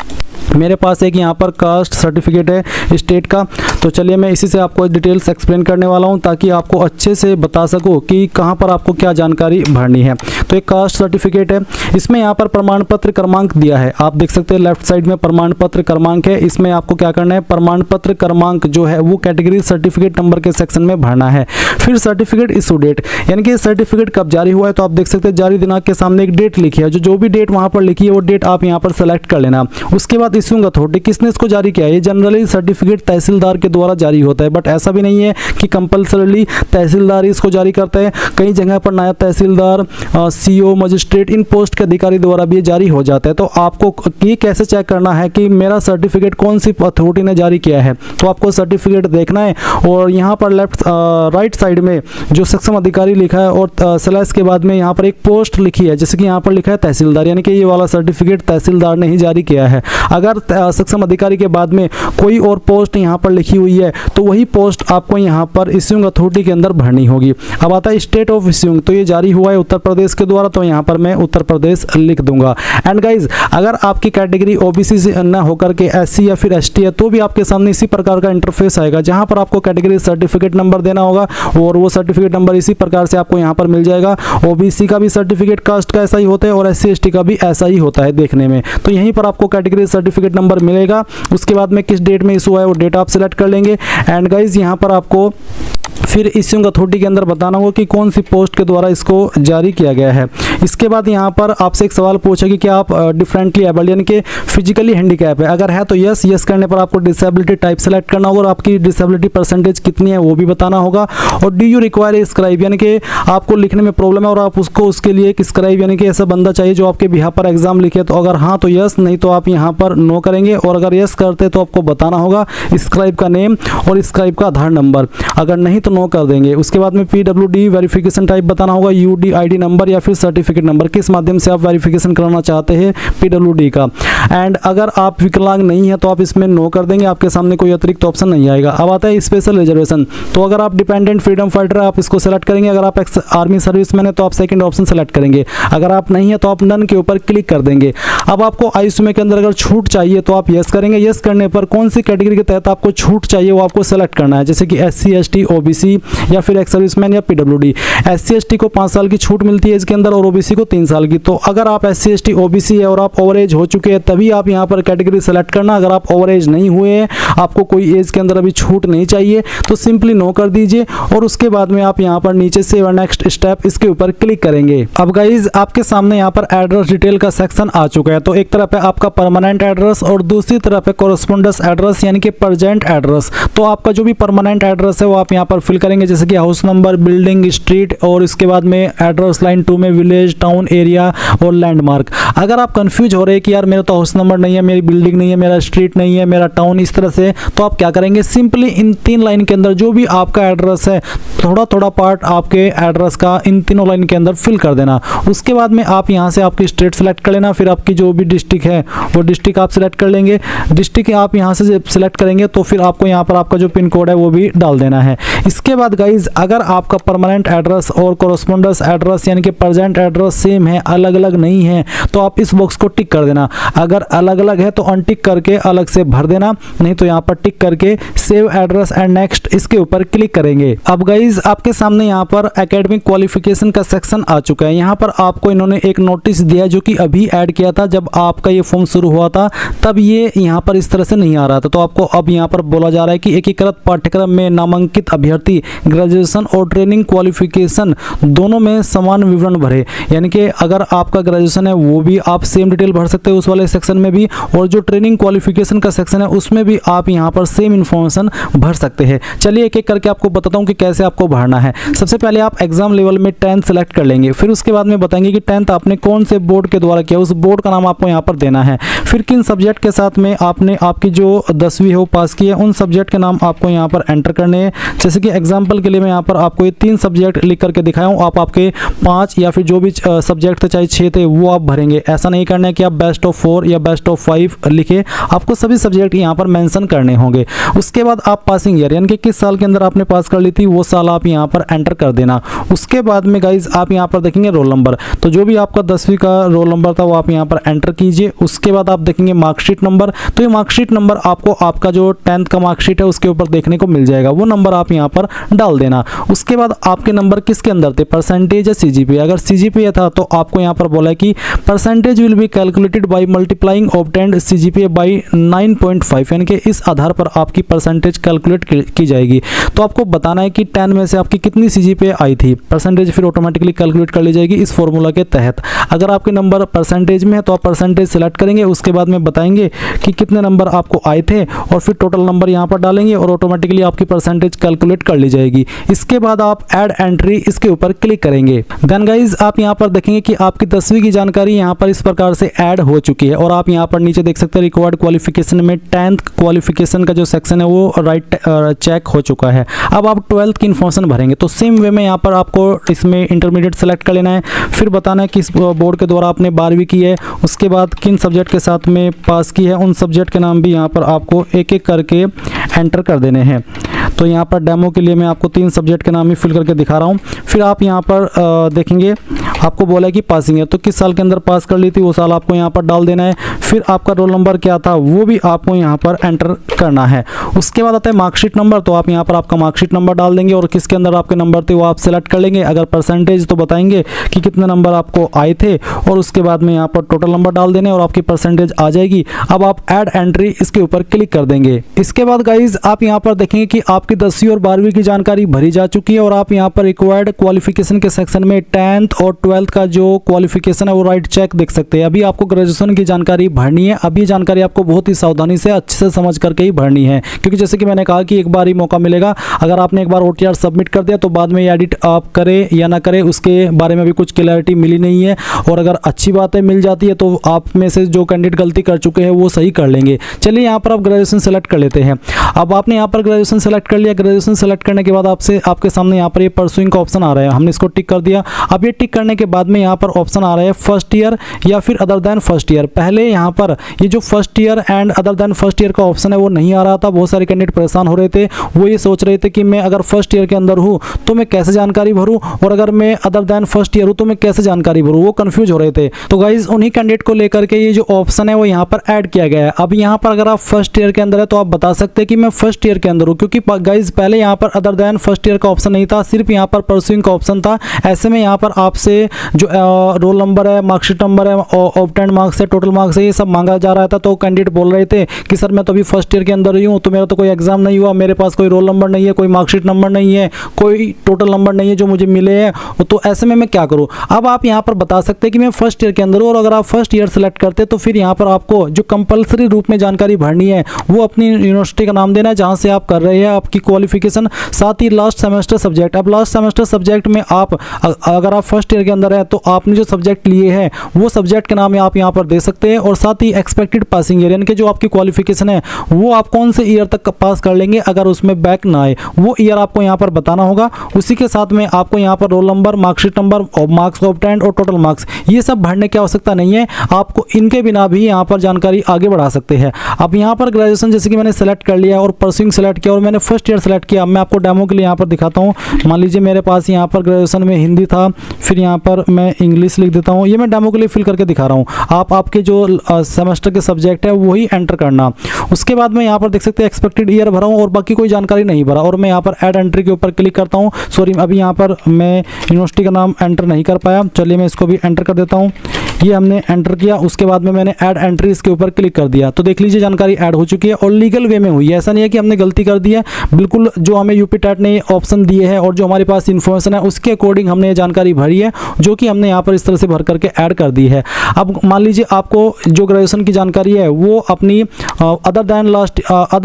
मेरे पास एक यहाँ पर कास्ट सर्टिफिकेट है स्टेट का, तो चलिए मैं इसी से आपको डिटेल्स एक्सप्लेन करने वाला हूँ ताकि आपको अच्छे से बता सकूँ कि कहाँ पर आपको क्या जानकारी भरनी है। तो एक कास्ट सर्टिफिकेट है, इसमें यहाँ पर प्रमाण पत्र क्रमांक दिया है, आप देख सकते हैं लेफ्ट साइड में प्रमाण पत्र क्रमांक है। इसमें आपको क्या करना है, प्रमाण पत्र क्रमांक जो है वो कैटेगरी सर्टिफिकेट नंबर के सेक्शन में भरना है। फिर सर्टिफिकेट इशू डेट, यानी कि सर्टिफिकेट कब जारी हुआ है, तो आप देख सकते हैं जारी दिनांक के सामने एक डेट लिखी है, जो भी डेट वहाँ पर लिखी है वो डेट आप यहाँ पर सेलेक्ट कर लेना। उसके बाद इशूइंग अथॉरिटी, किसने इसको जारी किया है, ये जनरली सर्टिफिकेट तहसीलदार के के द्वारा जारी होता है। बट ऐसा भी नहीं है कि कंपल्सरीली तहसीलदार इसको जारी करता है, कई जगह पर नायब तहसीलदार, सीओ, मजिस्ट्रेट, इन पोस्ट के अधिकारी द्वारा भी जारी हो जाता है। तो आपको ये कैसे चेक करना है कि मेरा सर्टिफिकेट कौन सी अथॉरिटी ने जारी किया है, तो आपको सर्टिफिकेट देखना है और यहाँ पर राइट साइड में जो सक्षम अधिकारी लिखा है और स्लैश के बाद में यहाँ पर एक पोस्ट लिखी है, जैसे कि यहाँ पर लिखा है तहसीलदार, यानी कि ये वाला सर्टिफिकेट तहसीलदार ने ही जारी किया है। अगर सक्षम अधिकारी के बाद में कोई और पोस्ट यहाँ पर लिखी हुई है तो वही पोस्ट आपको यहाँ पर इश्यूइंग अथॉरिटी के अंदर भरनी होगी। अब आता है स्टेट ऑफ इश्यूइंग, तो ये जारी हुआ है उत्तर प्रदेश के द्वारा, तो यहाँ पर मैं उत्तर प्रदेश लिख दूंगा। एंड गाइज, अगर आपकी कैटेगरी ओबीसी से न होकर के एससी या फिर एसटी है तो भी आपके सामने इसी प्रकार का इंटरफेस आएगा, जहाँ पर आपको कैटेगरी सर्टिफिकेट नंबर देना होगा और वो सर्टिफिकेट नंबर इसी प्रकार से आपको यहाँ पर मिल जाएगा। ओबीसी का भी सर्टिफिकेट कास्ट का ऐसा ही होता है और एससी एसटी का भी ऐसा ही होता है देखने में। तो यहीं पर आपको कैटेगरी सर्टिफिकेट नंबर मिलेगा। उसके बाद में किस डेट में इशू है वो डेट आप सिलेक्ट कर लेंगे। एंड गाइज, यहाँ पर आपको फिर इश्यूइंग अथॉरिटी के अंदर बताना होगा कि कौन सी पोस्ट के द्वारा इसको जारी किया गया है। इसके बाद यहाँ पर आपसे एक सवाल पूछा कि क्या आप डिफरेंटली एबल्ड यानी कि फिजिकली हैंडीकैप है, अगर है तो यस करने पर आपको डिसेबिलिटी टाइप सेलेक्ट करना होगा और आपकी डिसेबिलिटी परसेंटेज कितनी है वो भी बताना होगा। और do you require a scribe, यानी कि आपको लिखने में प्रॉब्लम है और आप उसके लिए एक स्क्राइब यानी कि ऐसा बंदा चाहिए जो आपके बिहाफ पर एग्जाम लिखे, तो अगर हाँ तो यस, नहीं तो आप यहाँ पर नो करेंगे। और अगर यस करते तो आपको बताना होगा स्क्राइब का नेम और स्क्राइब का आधार नंबर, अगर नहीं तो नो कर देंगे। उसके बाद में पीडब्ल्यूडी वेरिफिकेशन टाइप बताना होगा, यूडीआईडी नंबर या फिर सर्टिफिकेट नंबर, किस माध्यम से आप वेरिफिकेशन कराना चाहते हैं पीडब्ल्यूडी का। एंड अगर आप विकलांग नहीं है तो आप इसमें नो कर देंगे, आपके सामने कोई अतिरिक्त ऑप्शन नहीं आएगा। अब आता है स्पेशल रिजर्वेशन, तो अगर आप डिपेंडेंट फ्रीडम फाइटर है आप इसको सेलेक्ट करेंगे, अगर आप आर्मी सर्विसमैन है तो आप सेकंड ऑप्शन सेलेक्ट करेंगे, अगर आप नहीं है तो आप नन के ऊपर क्लिक कर देंगे। अब आपको आयुष्मान के अंदर अगर छूट चाहिए तो आप यस करेंगे। यस करने पर कौन सी कैटेगरी के तहत आपको छूट चाहिए वो आपको सेलेक्ट करना है, जैसे कि एससी एसटी ओबीसी या फिर एक्स सर्विसमैन या पीडब्ल्यूडी। एससी एसटी को 5 साल की छूट मिलती है इसके अंदर और ओबीसी को 3 साल की। तो अगर आप एससी एसटी ओबीसी है और आप ओवर एज हो चुके हैं तभी आप यहाँ पर कैटेगरी सेलेक्ट करना। अगर आप ओवर एज नहीं हुए हैं, आपको कोई एज के अंदर अभी छूट नहीं चाहिए, तो सिंपली नो कर दीजिए और उसके बाद में आप यहाँ पर नीचे से नेक्स्ट स्टेप इसके ऊपर क्लिक करेंगे। अब गाइज, आपके सामने यहाँ पर एड्रेस डिटेल का सेक्शन आ चुका है। तो एक तरफ है आपका परमानेंट एड्रेस और दूसरी तरफ है कोरेस्पोंडेंस एड्रेस यानी कि प्रेजेंट एड्रेस। तो आपका जो भी परमानेंट एड्रेस है वो आप यहाँ पर फिल करेंगे, जैसे कि हाउस नंबर, बिल्डिंग, स्ट्रीट और इसके बाद में एड्रेस लाइन 2 में विलेज, टाउन, एरिया और लैंडमार्क। अगर आप कंफ्यूज हो रहे हैं कि यार मेरा तो हाउस नंबर नहीं है, मेरी बिल्डिंग नहीं है, मेरा स्ट्रीट नहीं है, मेरा टाउन इस तरह से, तो आप क्या करेंगे, सिंपली इन 3 लाइन के अंदर जो भी आपका एड्रेस है थोड़ा थोड़ा पार्ट आपके एड्रेस का इन तीनों लाइन के अंदर फिल कर देना। उसके बाद में आप यहाँ से आपकी स्टेट सेलेक्ट कर लेना, फिर आपकी जो भी डिस्ट्रिक्ट है वो डिस्ट्रिक्ट आप सेलेक्ट कर लेंगे। डिस्ट्रिक्ट आप यहाँ से सेलेक्ट करेंगे तो फिर आपको यहाँ पर आपका जो पिन कोड है वो भी डाल देना है। इसके बाद गाइज, अगर आपका परमानेंट एड्रेस और कोरेस्पोंडेंस एड्रेस यानी कि प्रेजेंट एड्रेस सेम है, अलग अलग नहीं है, तो आप इस बॉक्स को टिक कर देना। अगर अलग अलग है तो अनटिक करके अलग से भर देना, नहीं तो यहाँ पर टिक करके सेव एड्रेस एंड नेक्स्ट इसके ऊपर क्लिक करेंगे। अब गाइज, आपके सामने यहाँ पर एकेडमिक क्वालिफिकेशन का सेक्शन आ चुका है। यहाँ पर आपको इन्होंने एक नोटिस दिया जो कि अभी ऐड किया था, जब आपका ये फॉर्म शुरू हुआ था तब ये यहाँ पर इस तरह से नहीं आ रहा था। तो आपको अब यहाँ पर बोला जा रहा है कि एकीकृत पाठ्यक्रम में नामांकित अभ्यर्थी ग्रेजुएशन और ट्रेनिंग क्वालिफिकेशन दोनों में समान विवरण भरे, यानी कि अगर आपका ग्रेजुएशन है वो भी आप सेम डिटेल भर सकते हो उस वाले सेक्शन में भी, और जो ट्रेनिंग क्वालिफिकेशन का सेक्शन है उसमें भी आप यहाँ पर सेम इन्फॉर्मेशन भर सकते हैं। चलिए एक एक करके आपको बताता हूँ कि कैसे आपको भरना है। सबसे पहले आप एग्जाम लेवल में 10th सेलेक्ट कर लेंगे, फिर उसके बाद में बताएंगे कि 10th आपने कौन से बोर्ड के द्वारा किया, उस बोर्ड का नाम आपको यहाँ पर देना है। फिर किन सब्जेक्ट के साथ में आपने आपकी जो 10वीं है वो पास की है उन सब्जेक्ट के नाम आपको यहाँ पर एंटर करने हैं। जैसे कि एग्जाम्पल के लिए मैं यहाँ पर आपको ये 3 सब्जेक्ट लिख करके दिखाया हूँ, आप आपके 5 या फिर जो भी सब्जेक्ट थे चाहे 6 थे वो आप भरेंगे। ऐसा नहीं करना है कि आप बेस्ट ऑफ 4 या बेस्ट ऑफ 5 लिखे, आपको सभी सब्जेक्ट यहाँ पर मेंशन करने होंगे। उसके बाद आप पासिंग ईयर यानी कि किस साल के अंदर आपने पास कर ली थी वो साल आप यहाँ पर एंटर कर देना। उसके बाद में गाइज आप यहाँ पर देखेंगे रोल नंबर, तो जो भी आपका 10वीं का रोल नंबर था वो आप यहाँ पर एंटर कीजिए। उसके बाद आप देखेंगे मार्कशीट नंबर, तो ये मार्कशीट नंबर आपको आपका जो 10th का मार्कशीट है उसके ऊपर देखने को मिल जाएगा, वो नंबर आप यहाँ पर डाल देना। उसके बाद आपके नंबर किसके अंदर थे, परसेंटेज या सीजीपीए। अगर सीजीपीए था तो आपको यहाँ पर बोला है कि percentage will be calculated by multiplying obtained CGPA by 9.5, यानी कि इस आधार पर आपकी परसेंटेज कैलकुलेट की जाएगी। तो आपको बताना है कि 10 में से आपकी कितनी सीजीपीए आई थी, परसेंटेज फिर ऑटोमेटिकली कैलकुलेट कर ली जाएगी इस फॉर्मूला के तहत। अगर आपके नंबर परसेंटेज में है तो आप परसेंटेज सेलेक्ट करेंगे, उसके बाद में बताएंगे कि कितने नंबर आपको आए थे और फिर टोटल नंबर यहाँ पर डालेंगे और ऑटोमेटिकली आपकी परसेंटेज कैलकुलेट कर ली जाएगी। इसके बाद आप ऐड एंट्री इसके ऊपर क्लिक करेंगे। देन गाइज आप यहाँ पर देखेंगे कि आपकी 10वीं की जानकारी यहाँ पर इस प्रकार से ऐड हो चुकी है और आप यहाँ पर नीचे देख सकते हैं रिक्वायर्ड क्वालिफिकेशन में 10th क्वालिफिकेशन का जो सेक्शन है वो राइट चेक हो चुका है। अब आप 12th की इन्फॉर्मेशन भरेंगे तो सेम वे में यहाँ पर आपको इसमें इंटरमीडिएट सेलेक्ट कर लेना है, फिर बताना है किस बोर्ड के द्वारा आपने 12वीं की है, उसके बाद किन सब्जेक्ट के साथ में पास की है, उन सब्जेक्ट के नाम भी यहाँ पर आपको एक एक करके एंटर कर देने हैं। तो यहाँ पर डेमो के लिए मैं आपको 3 सब्जेक्ट के नाम ही फिल करके दिखा रहा हूँ। फिर आप यहाँ पर देखेंगे आपको बोला है कि पासिंग है तो किस साल के अंदर पास कर ली थी वो साल आपको यहाँ पर डाल देना है। फिर आपका रोल नंबर क्या था वो भी आपको यहाँ पर एंटर करना है। उसके बाद आता है मार्कशीट नंबर, तो आप यहाँ पर आपका मार्कशीट नंबर डाल देंगे और किसके अंदर आपके नंबर थे वो आप सेलेक्ट कर लेंगे। अगर परसेंटेज तो बताएंगे कि कितने नंबर आपको आए थे और उसके बाद में यहाँ पर टोटल नंबर डाल देने और आपकी परसेंटेज आ जाएगी। अब आप ऐड एंट्री इसके ऊपर क्लिक कर देंगे। इसके बाद गाइज आप यहाँ पर देखेंगे कि आपकी 10वीं और 12वीं की जानकारी भरी जा चुकी है और आप यहाँ पर रिक्वायर्ड क्वालिफिकेशन के सेक्शन में 10th और 12th का जो क्वालिफिकेशन है वो राइट चेक देख सकते हैं। अभी आपको ग्रेजुएशन की जानकारी भरनी है। अभी जानकारी आपको बहुत ही सावधानी से अच्छे से समझ करके ही भरनी है, क्योंकि जैसे कि मैंने कहा कि एक बार ही मौका मिलेगा। अगर आपने एक बार OTR सबमिट कर दिया तो बाद में एडिट आप करें या ना करें उसके बारे में भी कुछ क्लैरिटी मिली नहीं है। और अगर अच्छी बातें मिल जाती है तो आप में से जो कैंडिडेट गलती कर चुके हैं वो सही कर लेंगे। चलिए यहाँ पर आप ग्रेजुएशन सेलेक्ट कर लेते हैं। अब आपने यहाँ पर ग्रेजुएशन सेलेक्ट कर लिया। ग्रेजुएशन सेलेक्ट करने के बाद आपके सामने यहाँ पर ये परसुइंग का ऑप्शन आ रहा है, हमने इसको टिक कर दिया। अब ये टिक करने के बाद में यहाँ पर ऑप्शन आ रहा है फर्स्ट ईयर या फिर अदर देन फर्स्ट ईयर। पहले यहाँ पर ये जो first year and other than first year का ऑप्शन है वो नहीं आ रहा था। बहुत सारे कैंडिडेट परेशान हो रहे थे, वो ये सोच रहे थे कि मैं अगर फर्स्ट ईयर के अंदर हूँ तो मैं कैसे जानकारी भरूँ और अगर मैं अदर देन फर्स्ट ईयर हूँ तो मैं कैसे जानकारी भरूँ, वो कंफ्यूज हो रहे थे। तो गाइज उन्हीं कैंडिडेट को लेकर के ये जो ऑप्शन है वो यहाँ पर ऐड किया गया है। अब यहाँ पर अगर आप फर्स्ट ईयर के अंदर है तो आप बता सकते हैं कि मैं फर्स्ट ईयर के अंदर हूँ, क्योंकि गाइज पहले यहाँ पर अदर देन फर्स्ट ईयर का ऑप्शन नहीं था, सिर्फ यहाँ पर परसुइंग का ऑप्शन था। ऐसे में यहाँ पर आपसे जो रोल नंबर है, मार्कशीट नंबर है, ऑब्टेन्ड मार्क्स है, टोटल मार्क्स है, ये सब मांगा जा रहा था। तो कैंडिडेट बोल रहे थे कि सर मैं तो अभी फर्स्ट ईयर के अंदर ही हूँ, तो मेरा तो कोई एग्जाम नहीं हुआ, मेरे पास कोई रोल नंबर नहीं है, कोई मार्कशीट नंबर नहीं है, कोई टोटल नंबर नहीं है जो मुझे मिले हैं, तो ऐसे में मैं क्या करूँ। अब आप यहाँ पर बता सकते हैं कि मैं फर्स्ट ईयर के अंदर हूँ और अगर आप फर्स्ट ईयर सेलेक्ट करते तो फिर यहाँ पर आपको जो कंपलसरी रूप में जानकारी भरनी है वो अपनी यूनिवर्सिटी का नाम देना है जहाँ से आप कर रहे हैं आपकी क्वालिफिकेशन, साथ ही लास्ट सेमेस्टर सब्जेक्ट। अब लास्ट सेमेस्टर सब्जेक्ट में आप अगर आप फर्स्ट ईयर के अंदर है तो आपने जो सब्जेक्ट लिए हैं वो सब्जेक्ट के नाम आप यहाँ पर दे सकते हैं और साथ ही एक्सपेक्टेड पासिंग ईयर, यानी कि जो आपकी क्वालिफिकेशन है वो आप कौन से ईयर तक पास कर लेंगे अगर उसमें बैक ना आए, वो ईयर आपको यहाँ पर बताना होगा। उसी के साथ में आपको यहाँ पर रोल नंबर, मार्कशीट नंबर और मार्क्स ऑब्टेन्ड और टोटल मार्क्स ये सब भरने की आवश्यकता नहीं है, आपको इनके बिना भी यहाँ पर जानकारी आगे बढ़ा सकते हैं। अब यहाँ पर ग्रेजुएशन जैसे कि मैंने सेलेक्ट कर लिया और परसुइंग सेलेक्ट किया और मैंने फर्स्ट ईयर सेलेक्ट किया। मैं आपको डेमो के लिए यहाँ पर दिखाता हूँ। मान लीजिए मेरे पास यहाँ पर ग्रेजुएशन में हिंदी था, फिर यहाँ पर मैं इंग्लिश लिख देता हूँ। ये मैं डेमो के लिए फिल करके दिखा रहा हूँ। आप आपके जो सेमेस्टर के सब्जेक्ट है वही एंटर करना। उसके बाद मैं यहाँ पर देख सकते हैं एक्सपेक्टेड ईयर भरा हूँ और बाकी कोई जानकारी नहीं भरा और मैं यहाँ पर ऐड एंट्री के ऊपर क्लिक करता हूँ। सॉरी, अभी यहाँ पर मैं यूनिवर्सिटी का नाम एंटर नहीं कर पाया। चलिए मैं इसको भी एंटर कर देता हूँ। ये हमने एंटर किया, उसके बाद में मैंने ऐड एंट्री इसके ऊपर क्लिक कर दिया। तो देख लीजिए जानकारी ऐड हो चुकी है और लीगल वे में हुई है। ऐसा नहीं है कि हमने गलती कर दी है, बिल्कुल जो हमें यूपी टेट ने ऑप्शन दिए हैं और जो हमारे पास इन्फॉर्मेशन है उसके अकॉर्डिंग हमने ये जानकारी भरी है, जो कि हमने यहाँ पर इस तरह से भर करके ऐड कर दी है। अब मान लीजिए आपको जो ग्रेजुएशन की जानकारी है वो अपनी अदर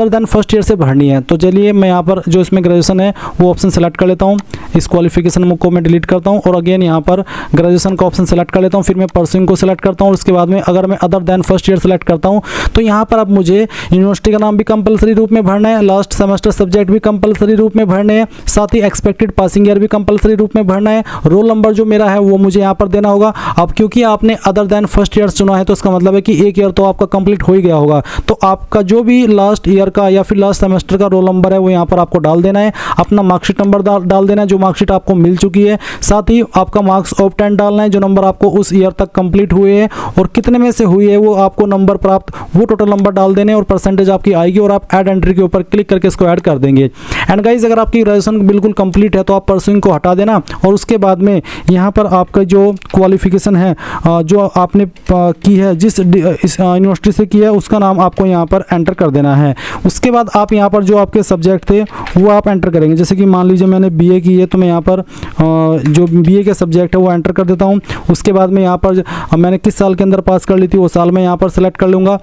देन फर्स्ट ईयर से भरनी है। तो चलिए मैं यहाँ पर जो इसमें ग्रेजुएशन है वो ऑप्शन सेलेक्ट कर लेता हूँ। इस क्वालिफिकेशन को मैं डिलीट करता हूँ और अगेन यहाँ पर ग्रेजुएशन का ऑप्शन सेलेक्ट कर लेता हूँ। फिर मैं परसुइंग को सेलेक्ट करता हूँ। उसके बाद में अगर मैं other than first year select करता हूँ तो यहाँ पर अब मुझे यूनिवर्सिटी का नाम भी कंपलसरी रूप में भरना है, लास्ट सेमेस्टर सब्जेक्ट भी कंपलसरी रूप में भरने हैं, साथ ही एक्सपेक्टेड पासिंग ईयर भी कंपलसरी रूप में भरना है। रोल नंबर जो मेरा है वो मुझे यहाँ पर देना होगा। अब क्योंकि आपने अदर देन फर्स्ट ईयर चुना है तो इसका मतलब है कि एक ईयर तो आपका कंप्लीट हो ही गया होगा। तो आपका जो भी लास्ट ईयर का या फिर लास्ट सेमेस्टर का रोल नंबर है वो यहाँ पर आपको डाल देना है। अपना मार्कशीट नंबर डाल देना है जो मार्कशीट आपको मिल चुकी है, साथ ही आपका मार्क्स ऑब्टेन्ड डालना है जो नंबर आपको उस ईयर तक कंप्लीट हुए हैं और कितने में से हुई है वो आपको नंबर प्राप्त, वो टोटल नंबर डाल देने और परसेंटेज आपकी आएगी और आप ऐड एंट्री के ऊपर क्लिक करके इसको ऐड कर देंगे। एंड गाइज अगर आपकी ग्रेजुएशन बिल्कुल कंप्लीट है तो आप परसुइंग को हटा देना और उसके बाद में यहाँ पर आपका जो क्वालिफिकेशन है जो आपने की है, जिस यूनिवर्सिटी से की है उसका नाम आपको यहाँ पर एंटर कर देना है। उसके बाद आप यहाँ पर जो आपके सब्जेक्ट थे वो आप एंटर करेंगे। जैसे कि मान लीजिए मैंने बीए की है तो मैं यहाँ पर जो बीए के सब्जेक्ट है वो एंटर कर देता हूँ। उसके बाद में यहाँ पर मैंने किस साल के अंदर पास कर ली थी वो साल मैं यहाँ पर सेलेक्ट कर लूँगा।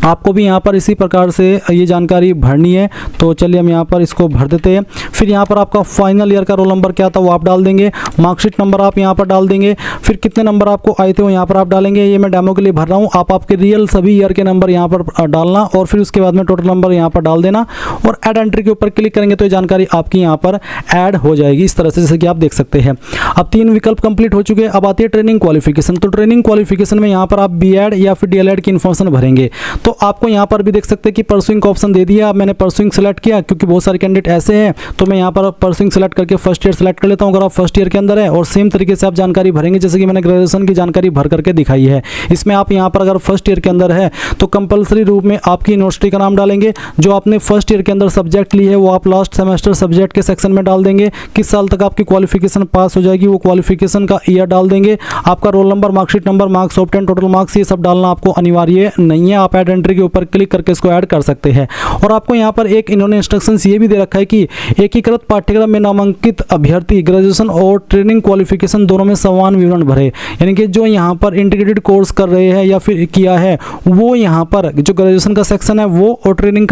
आपको भी यहाँ पर इसी प्रकार से ये जानकारी भरनी है। तो चलिए हम यहाँ पर इसको भर देते हैं। फिर यहाँ पर आपका फाइनल ईयर का रोल नंबर क्या था वो आप डाल देंगे, मार्कशीट नंबर आप यहाँ पर डाल देंगे, फिर कितने नंबर आपको आए थे वो यहाँ पर आप डालेंगे। ये मैं डेमो के लिए भर रहा हूँ, आप आपके रियल सभी ईयर के नंबर यहाँ पर डालना और फिर उसके बाद में टोटल नंबर यहाँ पर डाल देना और ऐड एंट्री के ऊपर क्लिक करेंगे तो ये जानकारी आपकी यहाँ पर ऐड हो जाएगी इस तरह से, जैसे कि आप देख सकते हैं। अब 3 विकल्प कंप्लीट हो चुके हैं। अब आती है ट्रेनिंग क्वालिफिकेशन। तो ट्रेनिंग क्वालिफिकेशन में यहाँ पर आप बीएड या फिर डीएलएड की इन्फॉर्मेशन भरेंगे। तो आपको यहाँ पर भी देख सकते हैं कि परसुइंग का ऑप्शन दे दिया। अब मैंने परसुइंग सेलेक्ट किया क्योंकि बहुत सारे कैंडिडेट ऐसे हैं, तो मैं यहाँ पर परसुइंग सेलेक्ट करके फर्स्ट ईयर सेलेक्ट कर लेता हूँ अगर आप फर्स्ट ईयर के अंदर है। और सेम तरीके से आप जानकारी भरेंगे जैसे कि मैंने ग्रेजुएशन की जानकारी भर करके दिखाई है। इसमें आप यहाँ पर अगर फर्स्ट ईयर के अंदर है तो कंपलसरी रूप में आपकी यूनिवर्सिटी का नाम डालेंगे, जो आपने फर्स्ट ईयर के अंदर सब्जेक्ट ली है वो आप लास्ट सेमेस्टर सब्जेक्ट के सेक्शन में डाल देंगे, किस साल तक आपकी क्वालिफिकेशन पास हो जाएगी वो क्वालिफिकेशन का ईयर डाल देंगे, आपका roll number, marksheet number, marks obtain, total marks, ये सब डालना आपको अनिवार्य नहीं है। आप ऐड एंट्री के ऊपर क्लिक करके इसको ऐड कर सकते हैं। और आपको यहाँ पर एक इन्होंने इंस्ट्रक्शंस ये भी दे रखा है कि एकीकृत पाठ्यक्रम में नामांकित अभ्यर्थी ग्रेजुएशन और ट्रेनिंग क्वालिफिकेशन दोनों में समान विवरण भरे। यानी कि जो यहाँ पर इंटीग्रेटेड कोर्स कर रहे हैं या फिर किया है वो यहाँ पर जो ग्रेजुएशन का सेक्शन है वो और ट्रेनिंग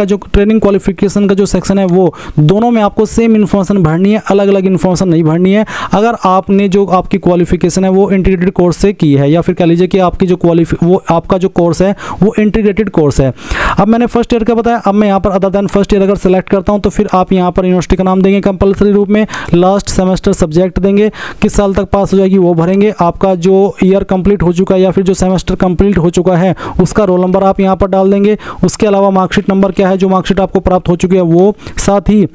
क्वालिफिकेशन का जो सेक्शन है वो दोनों में आपको सेम इन्फॉर्मेशन भरनी है, अलग अलग इन्फॉर्मेशन नहीं भरनी है। अगर आपने जो आपकी क्वालिफिकेशन है वो इंटीग्रेटेड कोर्स से की है या फिर कह लीजिए कि आपकी जो वो आपका जो कोर्स है वो इंटीग्रेटेड कोर्स है। अब मैंने फर्स्ट ईयर का बताया, अब मैं यहाँ पर अदर देन फर्स्ट ईयर अगर सेलेक्ट करता हूँ तो फिर आप यहाँ पर यूनिवर्सिटी का नाम देंगे कंपलसरी रूप में, लास्ट सेमेस्टर सब्जेक्ट देंगे, किस साल तक पास हो जाएगी वो भरेंगे, आपका जो ईयर कंप्लीट हो चुका है या फिर जो सेमेस्टर कंप्लीट हो चुका है उसका रोल नंबर आप यहाँ पर डाल देंगे। उसके अलावा मार्कशीट नंबर क्या है, जो मार्कशीट आपको प्राप्त हो चुकी है वो, साथ ही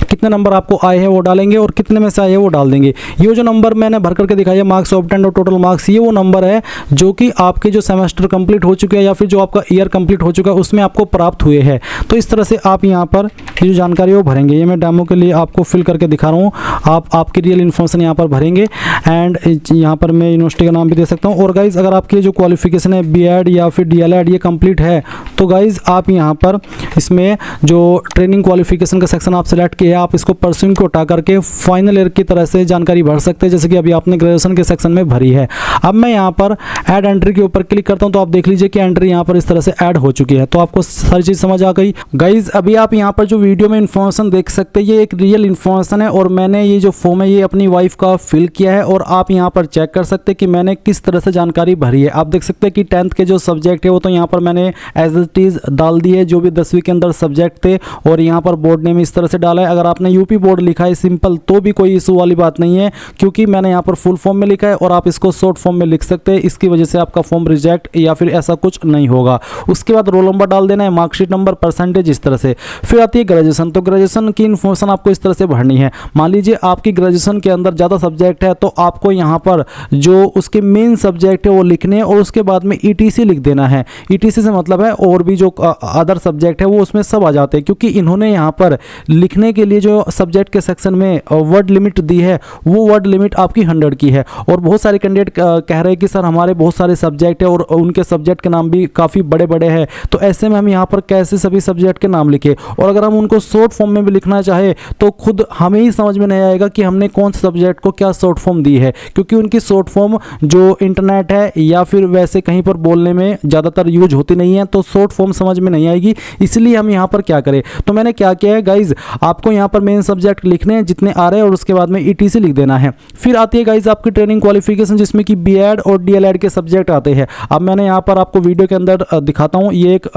कितने नंबर आपको आए हैं वो डालेंगे और कितने में से आए हैं वो डाल देंगे। ये जो नंबर मैंने भर करके दिखाया मार्क्स ऑब्टेन्ड और टोटल मार्क्स, ये वो नंबर है जो कि आपके जो सेमेस्टर कंप्लीट हो चुके हैं या फिर जो आपका ईयर कंप्लीट हो चुका है उसमें आपको प्राप्त हुए हैं। तो इस तरह से आप यहाँ पर ये जो जानकारी है वो भरेंगे। ये मैं डेमो के लिए आपको फिल करके दिखा रहा हूँ, आप आपकी रियल इन्फॉर्मेशन यहाँ पर भरेंगे एंड यहाँ पर मैं यूनिवर्सिटी का नाम भी दे सकता हूँ। और गाइज़ अगर आपकी जो क्वालिफिकेशन है बीएड या फिर डीएलएड ये कंप्लीट है तो गाइज़ आप यहाँ पर इसमें जो ट्रेनिंग क्वालिफिकेशन का सेक्शन आप सेलेक्ट किया है आप इसको परस्यूइंग को हटा करके फाइनल ईयर की तरह से जानकारी भर सकते हैं, जैसे कि अभी आपने ग्रेजुएशन के सेक्शन में भरी है। अब मैं यहाँ पर ऐड एंट्री के ऊपर क्लिक करता हूँ तो आप देख लीजिए कि एंट्री यहाँ पर इस तरह से ऐड हो चुकी है। तो आपको सारी चीज़ समझ आ गई। गाइज अभी आप यहाँ पर जो वीडियो में इन्फॉर्मेशन देख सकते हैं ये एक रियल इन्फॉर्मेशन है और मैंने ये जो फॉर्म है ये अपनी वाइफ का फिल किया है और आप यहाँ पर चेक कर सकते हैं कि मैंने किस तरह से जानकारी भरी है। आप देख सकते हैं कि 10th के जो सब्जेक्ट है वो तो यहाँ पर मैंने एज इट इज डाल दी है, जो भी 10वीं के अंदर सब्जेक्ट थे, और यहाँ पर बोर्ड नेम इस तरह से डाला है। अगर आपने यूपी बोर्ड लिखा है सिंपल तो भी कोई इशू वाली बात नहीं है, क्योंकि मैंने यहाँ पर फुल फॉर्म में लिखा है और आप इसको शॉर्ट फॉर्म में लिख सकते हैं। इसकी वजह से आपका फॉर्म रिजेक्ट या फिर ऐसा कुछ नहीं होगा। उसके बाद रोल नंबर डाल देना है, मार्कशीट नंबर, परसेंटेज, इस तरह से। फिर आती है ग्रेजुएशन। तो ग्रेजुएशन की इन्फॉर्मेशन आपको इस तरह से भरनी है। मान लीजिए आपकी ग्रेजुएशन के अंदर ज़्यादा सब्जेक्ट है तो आपको यहाँ पर जो उसके मेन सब्जेक्ट है वो लिखने हैं और उसके बाद में ईटीसी लिख देना है। ईटीसी से मतलब है और भी जो अदर सब्जेक्ट है वो उसमें सब आ जाते हैं, क्योंकि इन्होंने यहाँ पर लिखने के लिए जो सब्जेक्ट के सेक्शन में वर्ड लिमिट दी है वो वर्ड लिमिट आपकी 100 की है। और बहुत सारे कैंडिडेट कह रहे हैं कि सर हमारे बहुत सारे सब्जेक्ट है और उनके सब्जेक्ट के नाम भी काफ़ी बड़े बड़े हैं, तो ऐसे में हम यहाँ पर कैसे सभी सब्जेक्ट के नाम लिखे। और अगर हम उनको शॉर्ट फॉर्म में भी लिखना चाहे तो खुद हमें ही समझ में नहीं आएगा कि हमने कौन से सब्जेक्ट को क्या शॉर्ट फॉर्म दी है, क्योंकि उनकी शॉर्ट फॉर्म जो इंटरनेट है या फिर वैसे कहीं पर बोलने में ज़्यादातर यूज होती नहीं है, तो शॉर्ट फॉर्म समझ में नहीं आएगी। इसलिए हम यहाँ पर क्या करें, तो मैंने क्या किया है गाइज, आपको यहाँ पर मेन सब्जेक्ट लिखने हैं जितने आ रहे हैं और उसके बाद में ईटीसी लिख देना है। फिर आती है गाइज आपकी ट्रेनिंग क्वालिफिकेशन, जिसमें कि बीएड और डीएलएड के सब्जेक्ट आते हैं। अब मैंने यहाँ पर आपको वीडियो के अंदर दिखाता हूँ, ये एक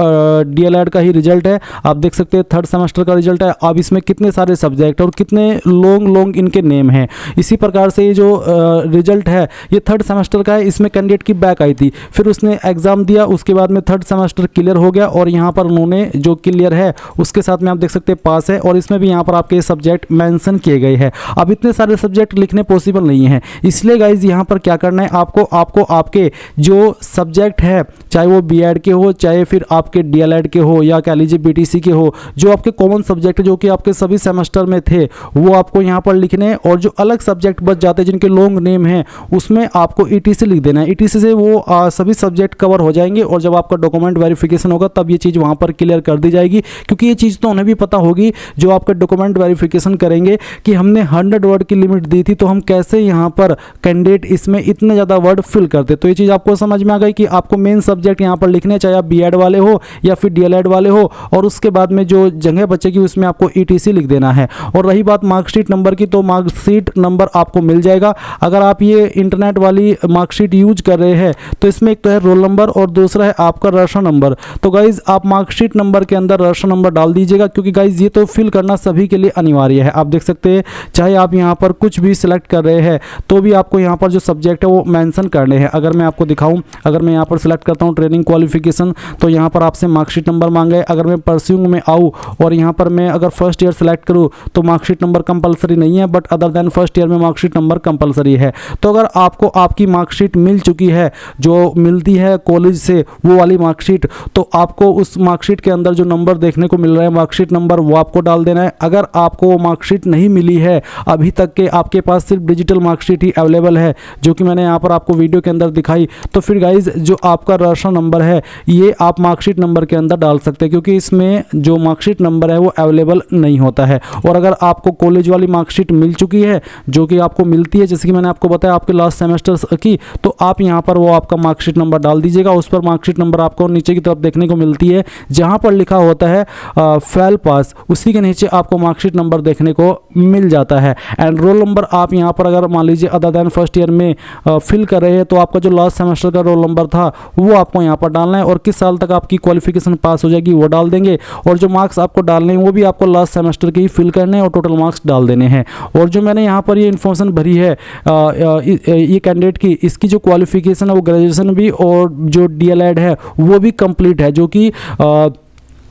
डीएलएड का ही रिजल्ट है। आप देख सकते हैं 3rd सेमेस्टर सेमेस्टर का रिजल्ट है, अब इसमें कितने सारे सब्जेक्ट और कितने लॉन्ग इनके नेम हैं। इसी प्रकार से ये जो रिजल्ट है ये थर्ड सेमेस्टर का है, इसमें कैंडिडेट की बैक आई थी, फिर उसने एग्जाम दिया, उसके बाद में थर्ड सेमेस्टर क्लियर हो गया और यहाँ पर उन्होंने जो क्लियर है उसके साथ में आप देख सकते हैं पास है, और इसमें भी यहाँ पर आपके सब्जेक्ट मेंशन किए गए हैं। अब इतने सारे सब्जेक्ट लिखने पॉसिबल नहीं है, इसलिए गाइज यहाँ पर क्या करना है, आपको आपके जो सब्जेक्ट है, चाहे वो बीएड के हो, चाहे फिर आपके डीएलएड के हो, या कह लीजिए बीटीसी के हो, जो आपके कॉमन सब्जेक्ट जो कि आपके सभी सेमेस्टर में थे वो आपको यहाँ पर लिखने हैं, और जो अलग सब्जेक्ट बच जाते हैं जिनके लॉन्ग नेम है उसमें आपको ईटीसी लिख देना है। ईटीसी से वो सभी सब्जेक्ट कवर हो जाएंगे, और जब आपका डॉक्यूमेंट वेरिफिकेशन होगा तब ये चीज़ वहाँ पर क्लियर कर दी जाएगी, क्योंकि ये चीज़ तो उन्हें भी पता होगी जो आपका डॉक्यूमेंट वेरिफिकेशन करेंगे कि हमने 100 वर्ड की लिमिट दी थी, तो हम कैसे यहाँ पर कैंडिडेट इसमें इतने ज़्यादा वर्ड फिल करते। तो ये चीज़ आपको समझ में आ गई कि आपको मेन सब्जेक्ट यहाँ पर लिखने, चाहे आप बीएड वाले हो या फिर डीएलएड वाले हो, और उसके बाद में जो जगह बचेगी उसमें आपको ईटीसी लिख देना है। और रही बात मार्कशीट नंबर की, तो मार्कशीट नंबर आपको मिल जाएगा। अगर आप ये इंटरनेट वाली मार्कशीट यूज कर रहे हैं तो इसमें एक तो है रोल नंबर और दूसरा है आपका रजिस्ट्रेशन नंबर। तो गाइज आप मार्कशीट नंबर के अंदर रजिस्ट्रेशन नंबर डाल दीजिएगा, क्योंकि गाइज ये तो फिल करना सभी के लिए अनिवार्य है। आप देख सकते हैं चाहे आप यहाँ पर कुछ भी सिलेक्ट कर रहे हैं तो भी आपको यहाँ पर जो सब्जेक्ट है वो मेंशन करने हैं। अगर मैं आपको दिखाऊं, अगर मैं यहाँ पर सिलेक्ट करता हूँ ट्रेनिंग क्वालिफिकेशन, तो यहाँ पर आपसे मार्कशीट नंबर मांगे। अगर मैं परस्यूइंग में आऊँ और यहाँ पर मैं अगर फर्स्ट ईयर सेलेक्ट करूँ तो मार्कशीट नंबर कंपलसरी नहीं है, but other than first year में मार्कशीट नंबर कंपलसरी है। तो अगर आपको आपकी मार्कशीट मिल चुकी है, जो मिलती है कॉलेज से वो वाली मार्कशीट, तो आपको उस मार्कशीट के अंदर जो नंबर देखने को मिल रहा है मार्कशीट नंबर, वो आपको डाल देना है। अगर आपको वो मार्कशीट नहीं मिली है अभी तक के, आपके पास सिर्फ डिजिटल मार्कशीट ही अवेलेबल है जो कि मैंने यहाँ पर आपको वीडियो के अंदर दिखाई, तो फिर गाइज जो आपका रजिस्ट्रेशन नंबर है ये आप मार्कशीट नंबर के अंदर डाल सकते हैं, क्योंकि इसमें जो मार्कशीट नंबर है वो अवेलेबल नहीं होता है। और अगर आपको कॉलेज वाली मार्कशीट मिल चुकी है, जो कि आपको मिलती है जैसे कि मैंने आपको बताया आपके लास्ट सेमेस्टर की, तो आप यहाँ पर वो आपका मार्कशीट नंबर डाल दीजिएगा। उस पर मार्कशीट नंबर आपको नीचे की तरफ देखने को मिलती है, जहाँ पर लिखा होता है फेल पास, उसी के नीचे आपको मार्कशीट नंबर देखने को मिल जाता है। एंड रोल नंबर आप यहाँ पर अगर मान लीजिए अदर देन फर्स्ट ईयर में फिल कर रहे हैं तो आपका जो लास्ट सेमेस्टर का रोल नंबर था वो आपको यहाँ पर डालना है, और किस साल तक आपकी क्वालिफिकेशन पास हो जाएगी वो डाल देंगे, और जो मार्क्स आपको डालने हैं वो भी आपको लास्ट सेमेस्टर के ही फिल करने हैं और टोटल मार्क्स डाल देने हैं। और जो मैंने यहाँ पर ये इन्फॉर्मेशन भरी है ये कैंडिडेट की, इसकी जो क्वालिफिकेशन है वो ग्रेजुएशन भी और जो डीएलएड है वो भी कंप्लीट है, जो कि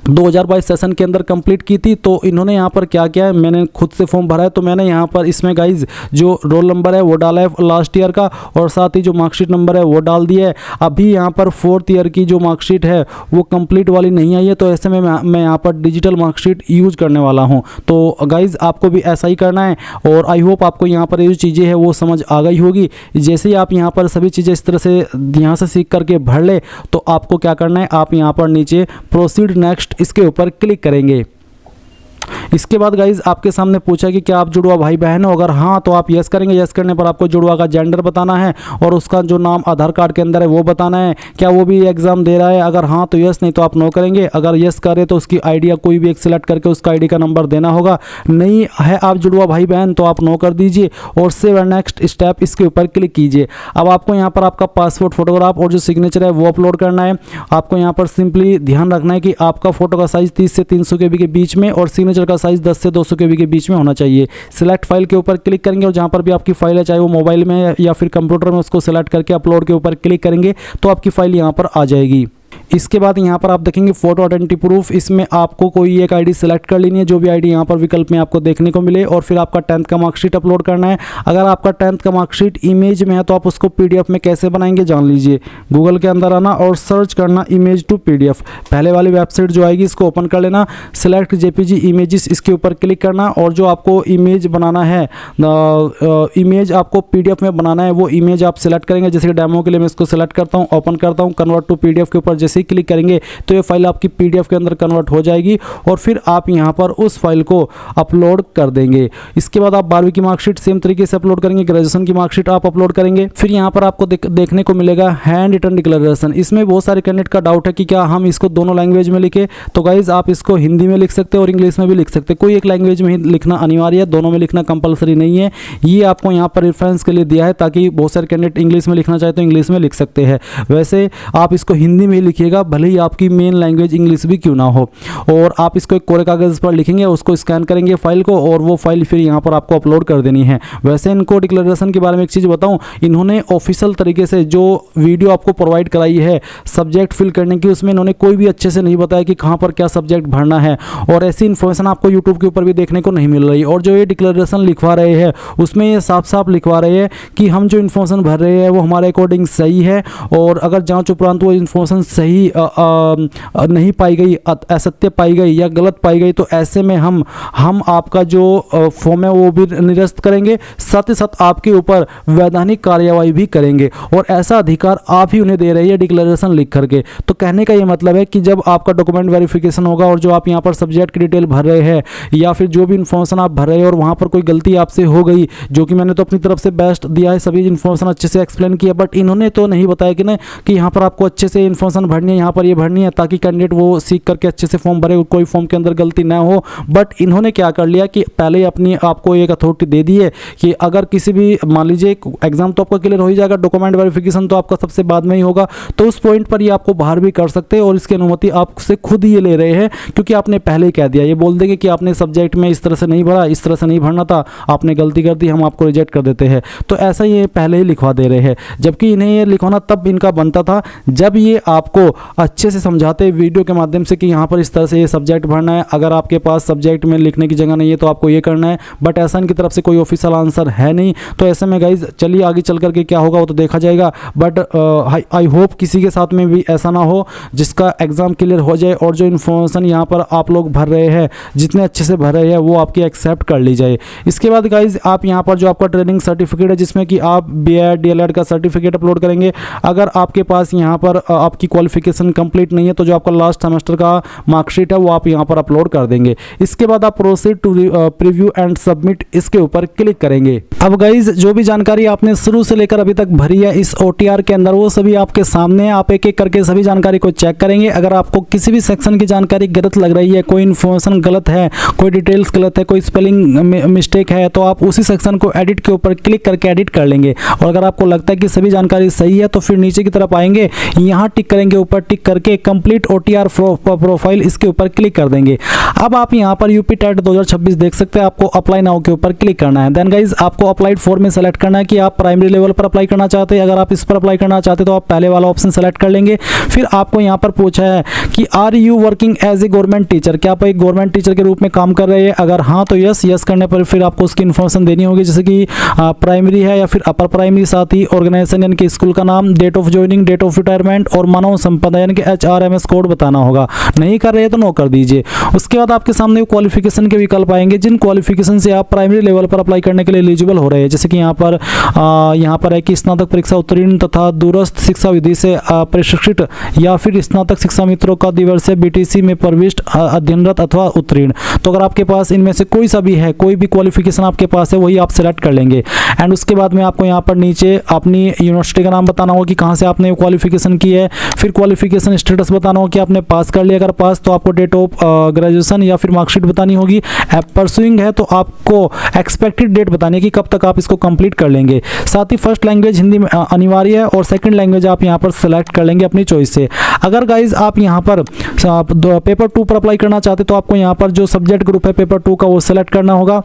2022 सेशन के अंदर कंप्लीट की थी। तो इन्होंने यहाँ पर क्या किया है, मैंने खुद से फॉर्म भरा है, तो मैंने यहाँ पर इसमें गाइज जो रोल नंबर है वो डाला है लास्ट ईयर का, और साथ ही जो मार्कशीट नंबर है वो डाल दिया है। अभी यहाँ पर फोर्थ ईयर की जो मार्कशीट है वो कंप्लीट वाली नहीं आई है, तो ऐसे में मैं यहाँ पर डिजिटल मार्कशीट यूज करने वाला हूँ। तो गाइज आपको भी ऐसा ही करना है, और आई होप आपको यहाँ पर ये जो चीज़ें हैं वो समझ आ गई होगी। जैसे ही आप यहाँ पर सभी चीज़ें इस तरह से यहाँ से सीख करके भर ले, तो आपको क्या करना है, आप यहाँ पर नीचे प्रोसीड नेक्स्ट इसके ऊपर क्लिक करेंगे। इसके बाद गाइज आपके सामने पूछा कि क्या आप जुड़वा भाई बहन हो, अगर हाँ तो आप यस करेंगे। यस करने पर आपको जुड़वा का जेंडर बताना है और उसका जो नाम आधार कार्ड के अंदर है वो बताना है। क्या वो भी एग्जाम दे रहा है, अगर हाँ तो यस, नहीं तो आप नो करेंगे। अगर यस करे तो उसकी आईडी या कोई भी एक सिलेक्ट करके उसका आईडी का नंबर देना होगा। नहीं है आप जुड़वा भाई बहन तो आप नो कर दीजिए और सेव एंड नेक्स्ट स्टेप इसके ऊपर क्लिक कीजिए। अब आपको यहाँ पर आपका पासपोर्ट फोटोग्राफ और जो सिग्नेचर है वो अपलोड करना है। आपको यहाँ पर सिंपली ध्यान रखना है कि आपका फोटो का साइज 30 से 300 KB के बीच में और सिग्नेचर का साइज 10 से 200 KB के बीच में होना चाहिए। सिलेक्ट फाइल के ऊपर क्लिक करेंगे और जहां पर भी आपकी फाइल है, चाहे वो मोबाइल में या फिर कंप्यूटर में, उसको सिलेक्ट करके अपलोड के ऊपर क्लिक करेंगे तो आपकी फाइल यहां पर आ जाएगी। इसके बाद यहाँ पर आप देखेंगे फोटो आइडेंटिटी प्रूफ, इसमें आपको कोई एक आईडी सेलेक्ट कर लेनी है, जो भी आईडी यहाँ पर विकल्प में आपको देखने को मिले, और फिर आपका 10th का मार्कशीट अपलोड करना है। अगर आपका 10th का मार्कशीट इमेज में है तो आप उसको PDF में कैसे बनाएंगे जान लीजिए। गूगल के अंदर आना और सर्च करना इमेज टू PDF। पहले वाली वेबसाइट जो आएगी इसको ओपन कर लेना, सिलेक्ट JPG इमेजेस इसके ऊपर क्लिक करना, और जो आपको इमेज बनाना है, इमेज आपको PDF में बनाना है, वो इमेज आप सिलेक्ट करेंगे। जैसे कि डेमो के लिए मैं इसको सिलेक्ट करता हूँ, ओपन करता हूँ, कन्वर्ट टू PDF के ऊपर जैसे ही क्लिक करेंगे तो ये फाइल आपकी PDF के अंदर कन्वर्ट हो जाएगी, और फिर आप यहाँ पर उस फाइल को अपलोड कर देंगे। इसके बाद आप 12वीं की मार्कशीट सेम तरीके से अपलोड करेंगे, ग्रेजुएशन की मार्कशीट आप अपलोड करेंगे। फिर यहाँ पर आपको देखने को मिलेगा हैंड रिटन डिक्लेरेशन। इसमें बहुत सारे कैंडिडेट का डाउट है कि क्या हम इसको दोनों लैंग्वेज में लिखे, तो गाइज आप इसको हिंदी में लिख सकते हैं और इंग्लिश में भी लिख सकते हैं। कोई एक लैंग्वेज में ही लिखना अनिवार्य है, दोनों में लिखना कंपलसरी नहीं है। ये आपको यहाँ पर रेफरेंस के लिए दिया है ताकि बहुत सारे कैंडिडेट इंग्लिश में लिखना चाहे तो इंग्लिश में लिख सकते हैं। वैसे आप इसको हिंदी में ही लिख लिखिएगा, भले ही आपकी मेन लैंग्वेज इंग्लिश भी क्यों ना हो। और आप इसको एक कोरे कागज़ पर लिखेंगे, उसको स्कैन करेंगे फाइल को, और वो फाइल फिर यहाँ पर आपको अपलोड कर देनी है। वैसे इनको डिक्लेरेशन के बारे में एक चीज़ बताऊँ, इन्होंने ऑफिशियल तरीके से जो वीडियो आपको प्रोवाइड कराई है सब्जेक्ट फिल करने की, उसमें इन्होंने कोई भी अच्छे से नहीं बताया कि कहाँ पर क्या सब्जेक्ट भरना है, और ऐसी इन्फॉर्मेशन आपको यूट्यूब के ऊपर भी देखने को नहीं मिल रही। और जो ये डिक्लेरेशन लिखवा रहे हैं उसमें ये साफ साफ लिखवा रहे हैं कि हम जो इन्फॉर्मेशन भर रहे हैं वो हमारे अकॉर्डिंग सही है, और अगर जांच उपरांत वो इन्फॉर्मेशन सही नहीं पाई गई, असत्य पाई गई या गलत पाई गई, तो ऐसे में हम आपका जो फॉर्म है वो भी निरस्त करेंगे, साथ ही साथ आपके ऊपर वैधानिक कार्यवाही भी करेंगे। और ऐसा अधिकार आप ही उन्हें दे रही है डिक्लेरेशन लिख करके। तो कहने का ये मतलब है कि जब आपका डॉक्यूमेंट वेरिफिकेशन होगा और जो आप यहाँ पर सब्जेक्ट की डिटेल भर रहे हैं या फिर जो भी इन्फॉर्मेशन आप भर रहे हैं और वहाँ पर कोई गलती आपसे हो गई, जो कि मैंने तो अपनी तरफ से बेस्ट दिया है, सभी इन्फॉर्मेशन अच्छे से एक्सप्लेन किया, बट इन्होंने तो नहीं बताया कि नहीं कि यहाँ पर आपको अच्छे से इन्फॉर्मेशन भरनी है, यहाँ पर ये भरनी है, ताकि कैंडिडेट वो सीख करके अच्छे से फॉर्म भरे, कोई फॉर्म के अंदर गलती ना हो। बट इन्होंने क्या कर लिया कि पहले अपनी आपको एक अथॉरिटी दे दी है कि अगर किसी भी, मान लीजिए एग्जाम तो आपका क्लियर हो ही जाएगा, डॉक्यूमेंट वेरिफिकेशन तो आपका सबसे बाद में ही होगा, तो उस पॉइंट पर ये आपको बाहर भी कर सकते हैं, और इसकी अनुमति आपसे खुद ही ये ले रहे हैं, क्योंकि आपने पहले ही कह दिया। ये बोल देंगे कि आपने सब्जेक्ट में इस तरह से नहीं भरा, इस तरह से नहीं भरना था, आपने गलती कर दी, हम आपको रिजेक्ट कर देते हैं। तो ऐसा ये पहले ही लिखवा दे रहे हैं, जबकि इन्हें ये लिखवाना तब इनका बनता था जब ये आपको अच्छे से समझाते वीडियो के माध्यम से कि यहाँ पर इस तरह से ये सब्जेक्ट भरना है, अगर आपके पास सब्जेक्ट में लिखने की जगह नहीं है तो आपको ये करना है। बट ऐसा इनकी तरफ से कोई ऑफिशियल आंसर है नहीं। तो ऐसे में गाइज चलिए आगे चल करके क्या होगा वो तो देखा जाएगा, बट आई होप किसी के साथ में भी ऐसा ना हो जिसका एग्जाम क्लियर हो जाए और जो इन्फॉर्मेशन यहाँ पर आप लोग भर रहे हैं, जितने अच्छे से भर रहे हैं, वो आपकी एक्सेप्ट कर ली जाए। इसके बाद गाइज आप यहाँ पर जो आपका ट्रेनिंग सर्टिफिकेट है, जिसमें कि आप BEd DLEd का सर्टिफिकेट अपलोड करेंगे। अगर आपके पास यहाँ पर आपकी क्वालिफिकेशन कंप्लीट नहीं है तो जो आपका लास्ट सेमेस्टर का मार्कशीट है वो आप यहाँ पर अपलोड कर देंगे। इसके बाद आप proceed to preview and submit, इसके ऊपर क्लिक करेंगे। अब गाइज जो भी जानकारी आपने शुरू से लेकर अभी तक भरी है इस OTR के अंदर, वो सभी आपके सामने है। आप एक एक करके सभी जानकारी को चेक करेंगे। अगर आपको किसी भी सेक्शन की जानकारी गलत लग रही है, कोई इन्फॉर्मेशन गलत है, कोई डिटेल्स गलत है, कोई स्पेलिंग मिस्टेक है, तो आप उसी सेक्शन को एडिट के ऊपर क्लिक करके एडिट कर लेंगे। और अगर आपको लगता है कि सभी जानकारी सही है तो फिर नीचे की तरफ आएंगे, यहाँ टिक करेंगे, ऊपर टिक करके कंप्लीट OTR प्रोफाइल, इसके ऊपर क्लिक कर देंगे। अब आप यहाँ पर यूपी टेट 2026 देख सकते हैं। आपको अप्लाई नाउ के ऊपर क्लिक करना है। देन गाइज आपको अप्लाइड फॉर में सेलेक्ट करना है कि आप प्राइमरी लेवल पर अप्लाई करना चाहते हैं। अगर आप इस पर अप्लाई करना चाहते हैं तो आप पहले वाला ऑप्शन सेलेक्ट कर लेंगे। फिर आपको यहाँ पर पूछा है कि are you working as a government teacher, क्या आप एक गवर्नमेंट टीचर के रूप में काम कर रहे हैं। अगर हाँ तो यस करने पर फिर आपको उसकी इन्फॉर्मेशन देनी होगी, जैसे कि प्राइमरी है या फिर अपर प्राइमरी, साथ ही ऑर्गेनाइजेशन यानी कि स्कूल का नाम, date of joining, date of retirement और मानव संपदा यानी कि HRMS कोड बताना होगा। नहीं कर रहे हैं तो नो कर दीजिए। उसके बाद आपके सामने क्वालिफिकेशन के विकल्प आएंगे, जिन क्वालिफिकेशन से आप प्राइमरी लेवल पर अप्लाई करने के लिए एलिजिबल हो रहे हैं। जैसे कि यहाँ पर है कि स्नातक परीक्षा उत्तीर्ण तथा दूरस्थ शिक्षा विधि से प्रशिक्षित या फिर स्नातक शिक्षा मित्रों का दिवसीय BTC में प्रविष्ट, अध्ययनरत अथवा उत्तीर्ण। तो अगर आपके पास इनमें से कोई सा भी है, कोई भी क्वालिफिकेशन आपके पास है, वही आप सेलेक्ट कर लेंगे। एंड उसके बाद में आपको यहाँ पर नीचे अपनी यूनिवर्सिटी का नाम बताना होगा कि कहाँ से आपने क्वालिफिकेशन की है। फिर क्वालिफिकेशन स्टेटस बताना होगा कि आपने पास कर लिया, अगर पास तो आपको डेट ऑफ ग्रेजुएशन या फिर मार्कशीट बतानी होगी। परसुइंग है तो आपको एक्सपेक्टेड डेट बतानी है कि कब तक आप इसको कंप्लीट कर लेंगे। साथ ही फर्स्ट लैंग्वेज हिंदी में अनिवार्य है और सेकंड लैंग्वेज आप यहाँ पर सेलेक्ट कर लेंगे अपनी चॉइस से। अगर गाइज आप यहाँ पर पेपर 2 पर अप्लाई करना चाहते तो आपको यहाँ पर जो सब्जेक्ट ग्रुप है पेपर 2 का वो सेलेक्ट करना होगा।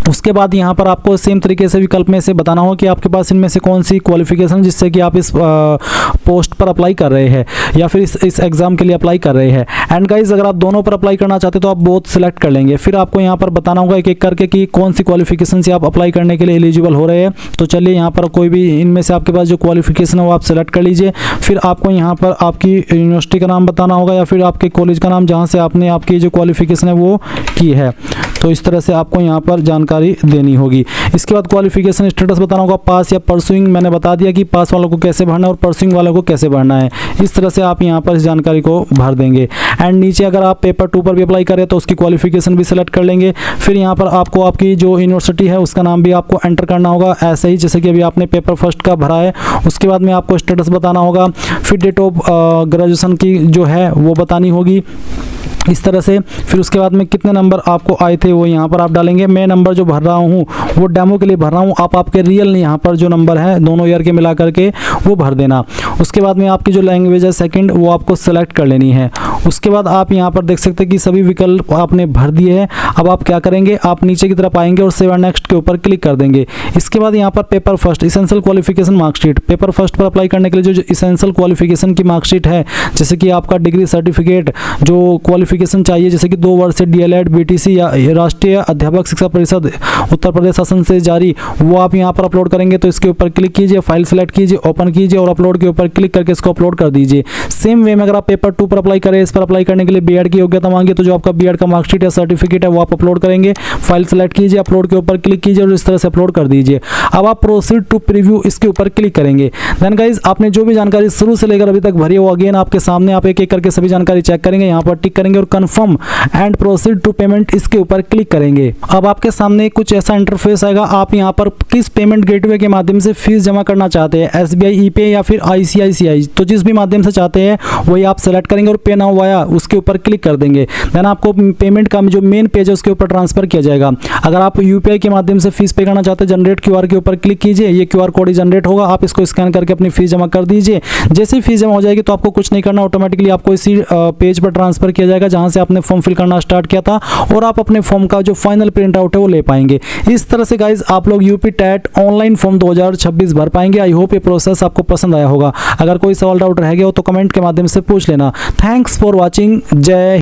उसके बाद यहाँ पर आपको सेम तरीके से विकल्प में से बताना होगा कि आपके पास इनमें से कौन सी क्वालिफिकेशन जिससे कि आप इस पोस्ट पर अप्लाई कर रहे हैं या फिर इस एग्जाम के लिए अप्लाई कर रहे हैं। एंड गाइज अगर आप दोनों पर अप्लाई करना चाहते तो आप बोथ सेलेक्ट कर लेंगे। फिर आपको यहाँ पर बताना होगा एक एक करके कि कौन सी क्वालिफिकेशन से आप अप्लाई करने के लिए एलिजिबल हो रहे हैं। तो चलिए यहाँ पर कोई भी इनमें से आपके पास जो क्वालिफिकेशन है वो आप सेलेक्ट कर लीजिए। फिर आपको यहाँ पर आपकी यूनिवर्सिटी का नाम बताना होगा या फिर आपके कॉलेज का नाम जहाँ से आपने आपकी जो क्वालिफिकेशन है वो की है। तो इस तरह से आपको यहाँ पर जानकारी देनी होगी। इसके बाद क्वालिफिकेशन स्टेटस बताना होगा, पास या परसुइंग। मैंने बता दिया कि पास वालों को कैसे भरना है और परसुइंग वालों को कैसे भरना है। इस तरह से आप यहाँ पर इस जानकारी को भर देंगे। एंड नीचे अगर आप पेपर 2 पर भी अप्लाई करें तो उसकी क्वालिफिकेशन भी सिलेक्ट कर लेंगे। फिर यहाँ पर आपको आपकी जो यूनिवर्सिटी है उसका नाम भी आपको एंटर करना होगा, ऐसे ही जैसे कि अभी आपने पेपर फर्स्ट का भरा है। उसके बाद में आपको स्टेटस बताना होगा। फिर डेट ऑफ ग्रेजुएशन की जो है वो बतानी होगी इस तरह से। फिर उसके बाद में कितने नंबर आपको आए थे वो यहाँ पर आप डालेंगे। मैं नंबर जो भर रहा हूँ वो डेमो के लिए भर रहा हूँ, आप आपके रियल यहाँ पर जो नंबर है दोनों ईयर के मिला करके वो भर देना। उसके बाद में आपकी जो लैंग्वेज है सेकंड वो आपको सेलेक्ट कर लेनी है। उसके बाद आप यहाँ पर देख सकते हैं कि सभी विकल्प आपने भर दिए हैं। अब आप क्या करेंगे, आप नीचे की तरफ आएंगे और सेव एंड नेक्स्ट के ऊपर क्लिक कर देंगे। इसके बाद यहाँ पर paper first essential qualification marksheet, paper first पर अप्लाई करने के लिए जो इसेंशियल क्वालिफिकेशन की मार्कशीट है, जैसे कि आपका डिग्री सर्टिफिकेट जो क्वालिफिकेशन चाहिए, जैसे कि 2 वर्ष से DLED BTC या राष्ट्रीय अध्यापक शिक्षा परिषद उत्तर प्रदेश शासन से जारी, वो आप यहाँ पर अपलोड करेंगे। तो इसके ऊपर क्लिक कीजिए, फाइल सेलेक्ट कीजिए, ओपन कीजिए और अपलोड के ऊपर क्लिक करके इसको अपलोड कर दीजिए। सेम वे में अगर आप पेपर 2 पर अप्लाई करें, इस पर अप्लाई करने के लिए B.Ed की योग्यता मांगे, तो जो आपका B.Ed का मार्कशीट या सर्टिफिकेट है वो आप अपलोड करेंगे। फाइल सेलेक्ट कीजिए, अपलोड के ऊपर क्लिक कीजिए और इस तरह से अपलोड कर दीजिए। अब आप प्रोसीड टू प्रीव्यू इसके ऊपर क्लिक करेंगे। देन गाइज आपने जो भी जानकारी शुरू से लेकर अभी तक भरी है वो अगेन आपके सामने, आप एक एक करके सभी जानकारी चेक करेंगे, यहाँ पर टिक करेंगे और confirm and proceed to payment इसके ऊपर क्लिक करेंगे। अब आपके सामने कुछ ऐसा इंटरफेस आएगा, आप यहाँ पर किस पेमेंट गेटवे के माध्यम से फीस जमा करना चाहते हैं, SBI ePay या फिर ICICI, तो जिस भी माध्यम से चाहते हैं वही आप सेलेक्ट करेंगे और पे नाउ वाया उसके ऊपर क्लिक कर देंगे। देन आपको पेमेंट का जो मेन पेज है उसके ऊपर ट्रांसफर किया जाएगा। अगर आप UPI के माध्यम से फीस पे करना चाहते हैं, जनरेट QR के ऊपर क्लिक कीजिए, ये QR कोड ही जनरेट होगा, आप इसको स्कैन करके अपनी फीस जमा कर दीजिए। जैसे ही फीस जमा हो जाएगी तो आपको कुछ नहीं करना, ऑटोमेटिकली आपको इसी पेज पर ट्रांसफर किया जाएगा जहां से आपने फॉर्म फिल करना स्टार्ट किया था और आप अपने फॉर्म का जो फाइनल प्रिंट आउट है वो ले पाएंगे। इस तरह से गाइज आप लोग यूपी टेट ऑनलाइन फॉर्म 2026 भर पाएंगे। आई होप ये प्रोसेस आपको पसंद आया होगा। अगर कोई सवाल डाउट रह गया हो तो कमेंट के माध्यम से पूछ लेना। Thanks for watching. जय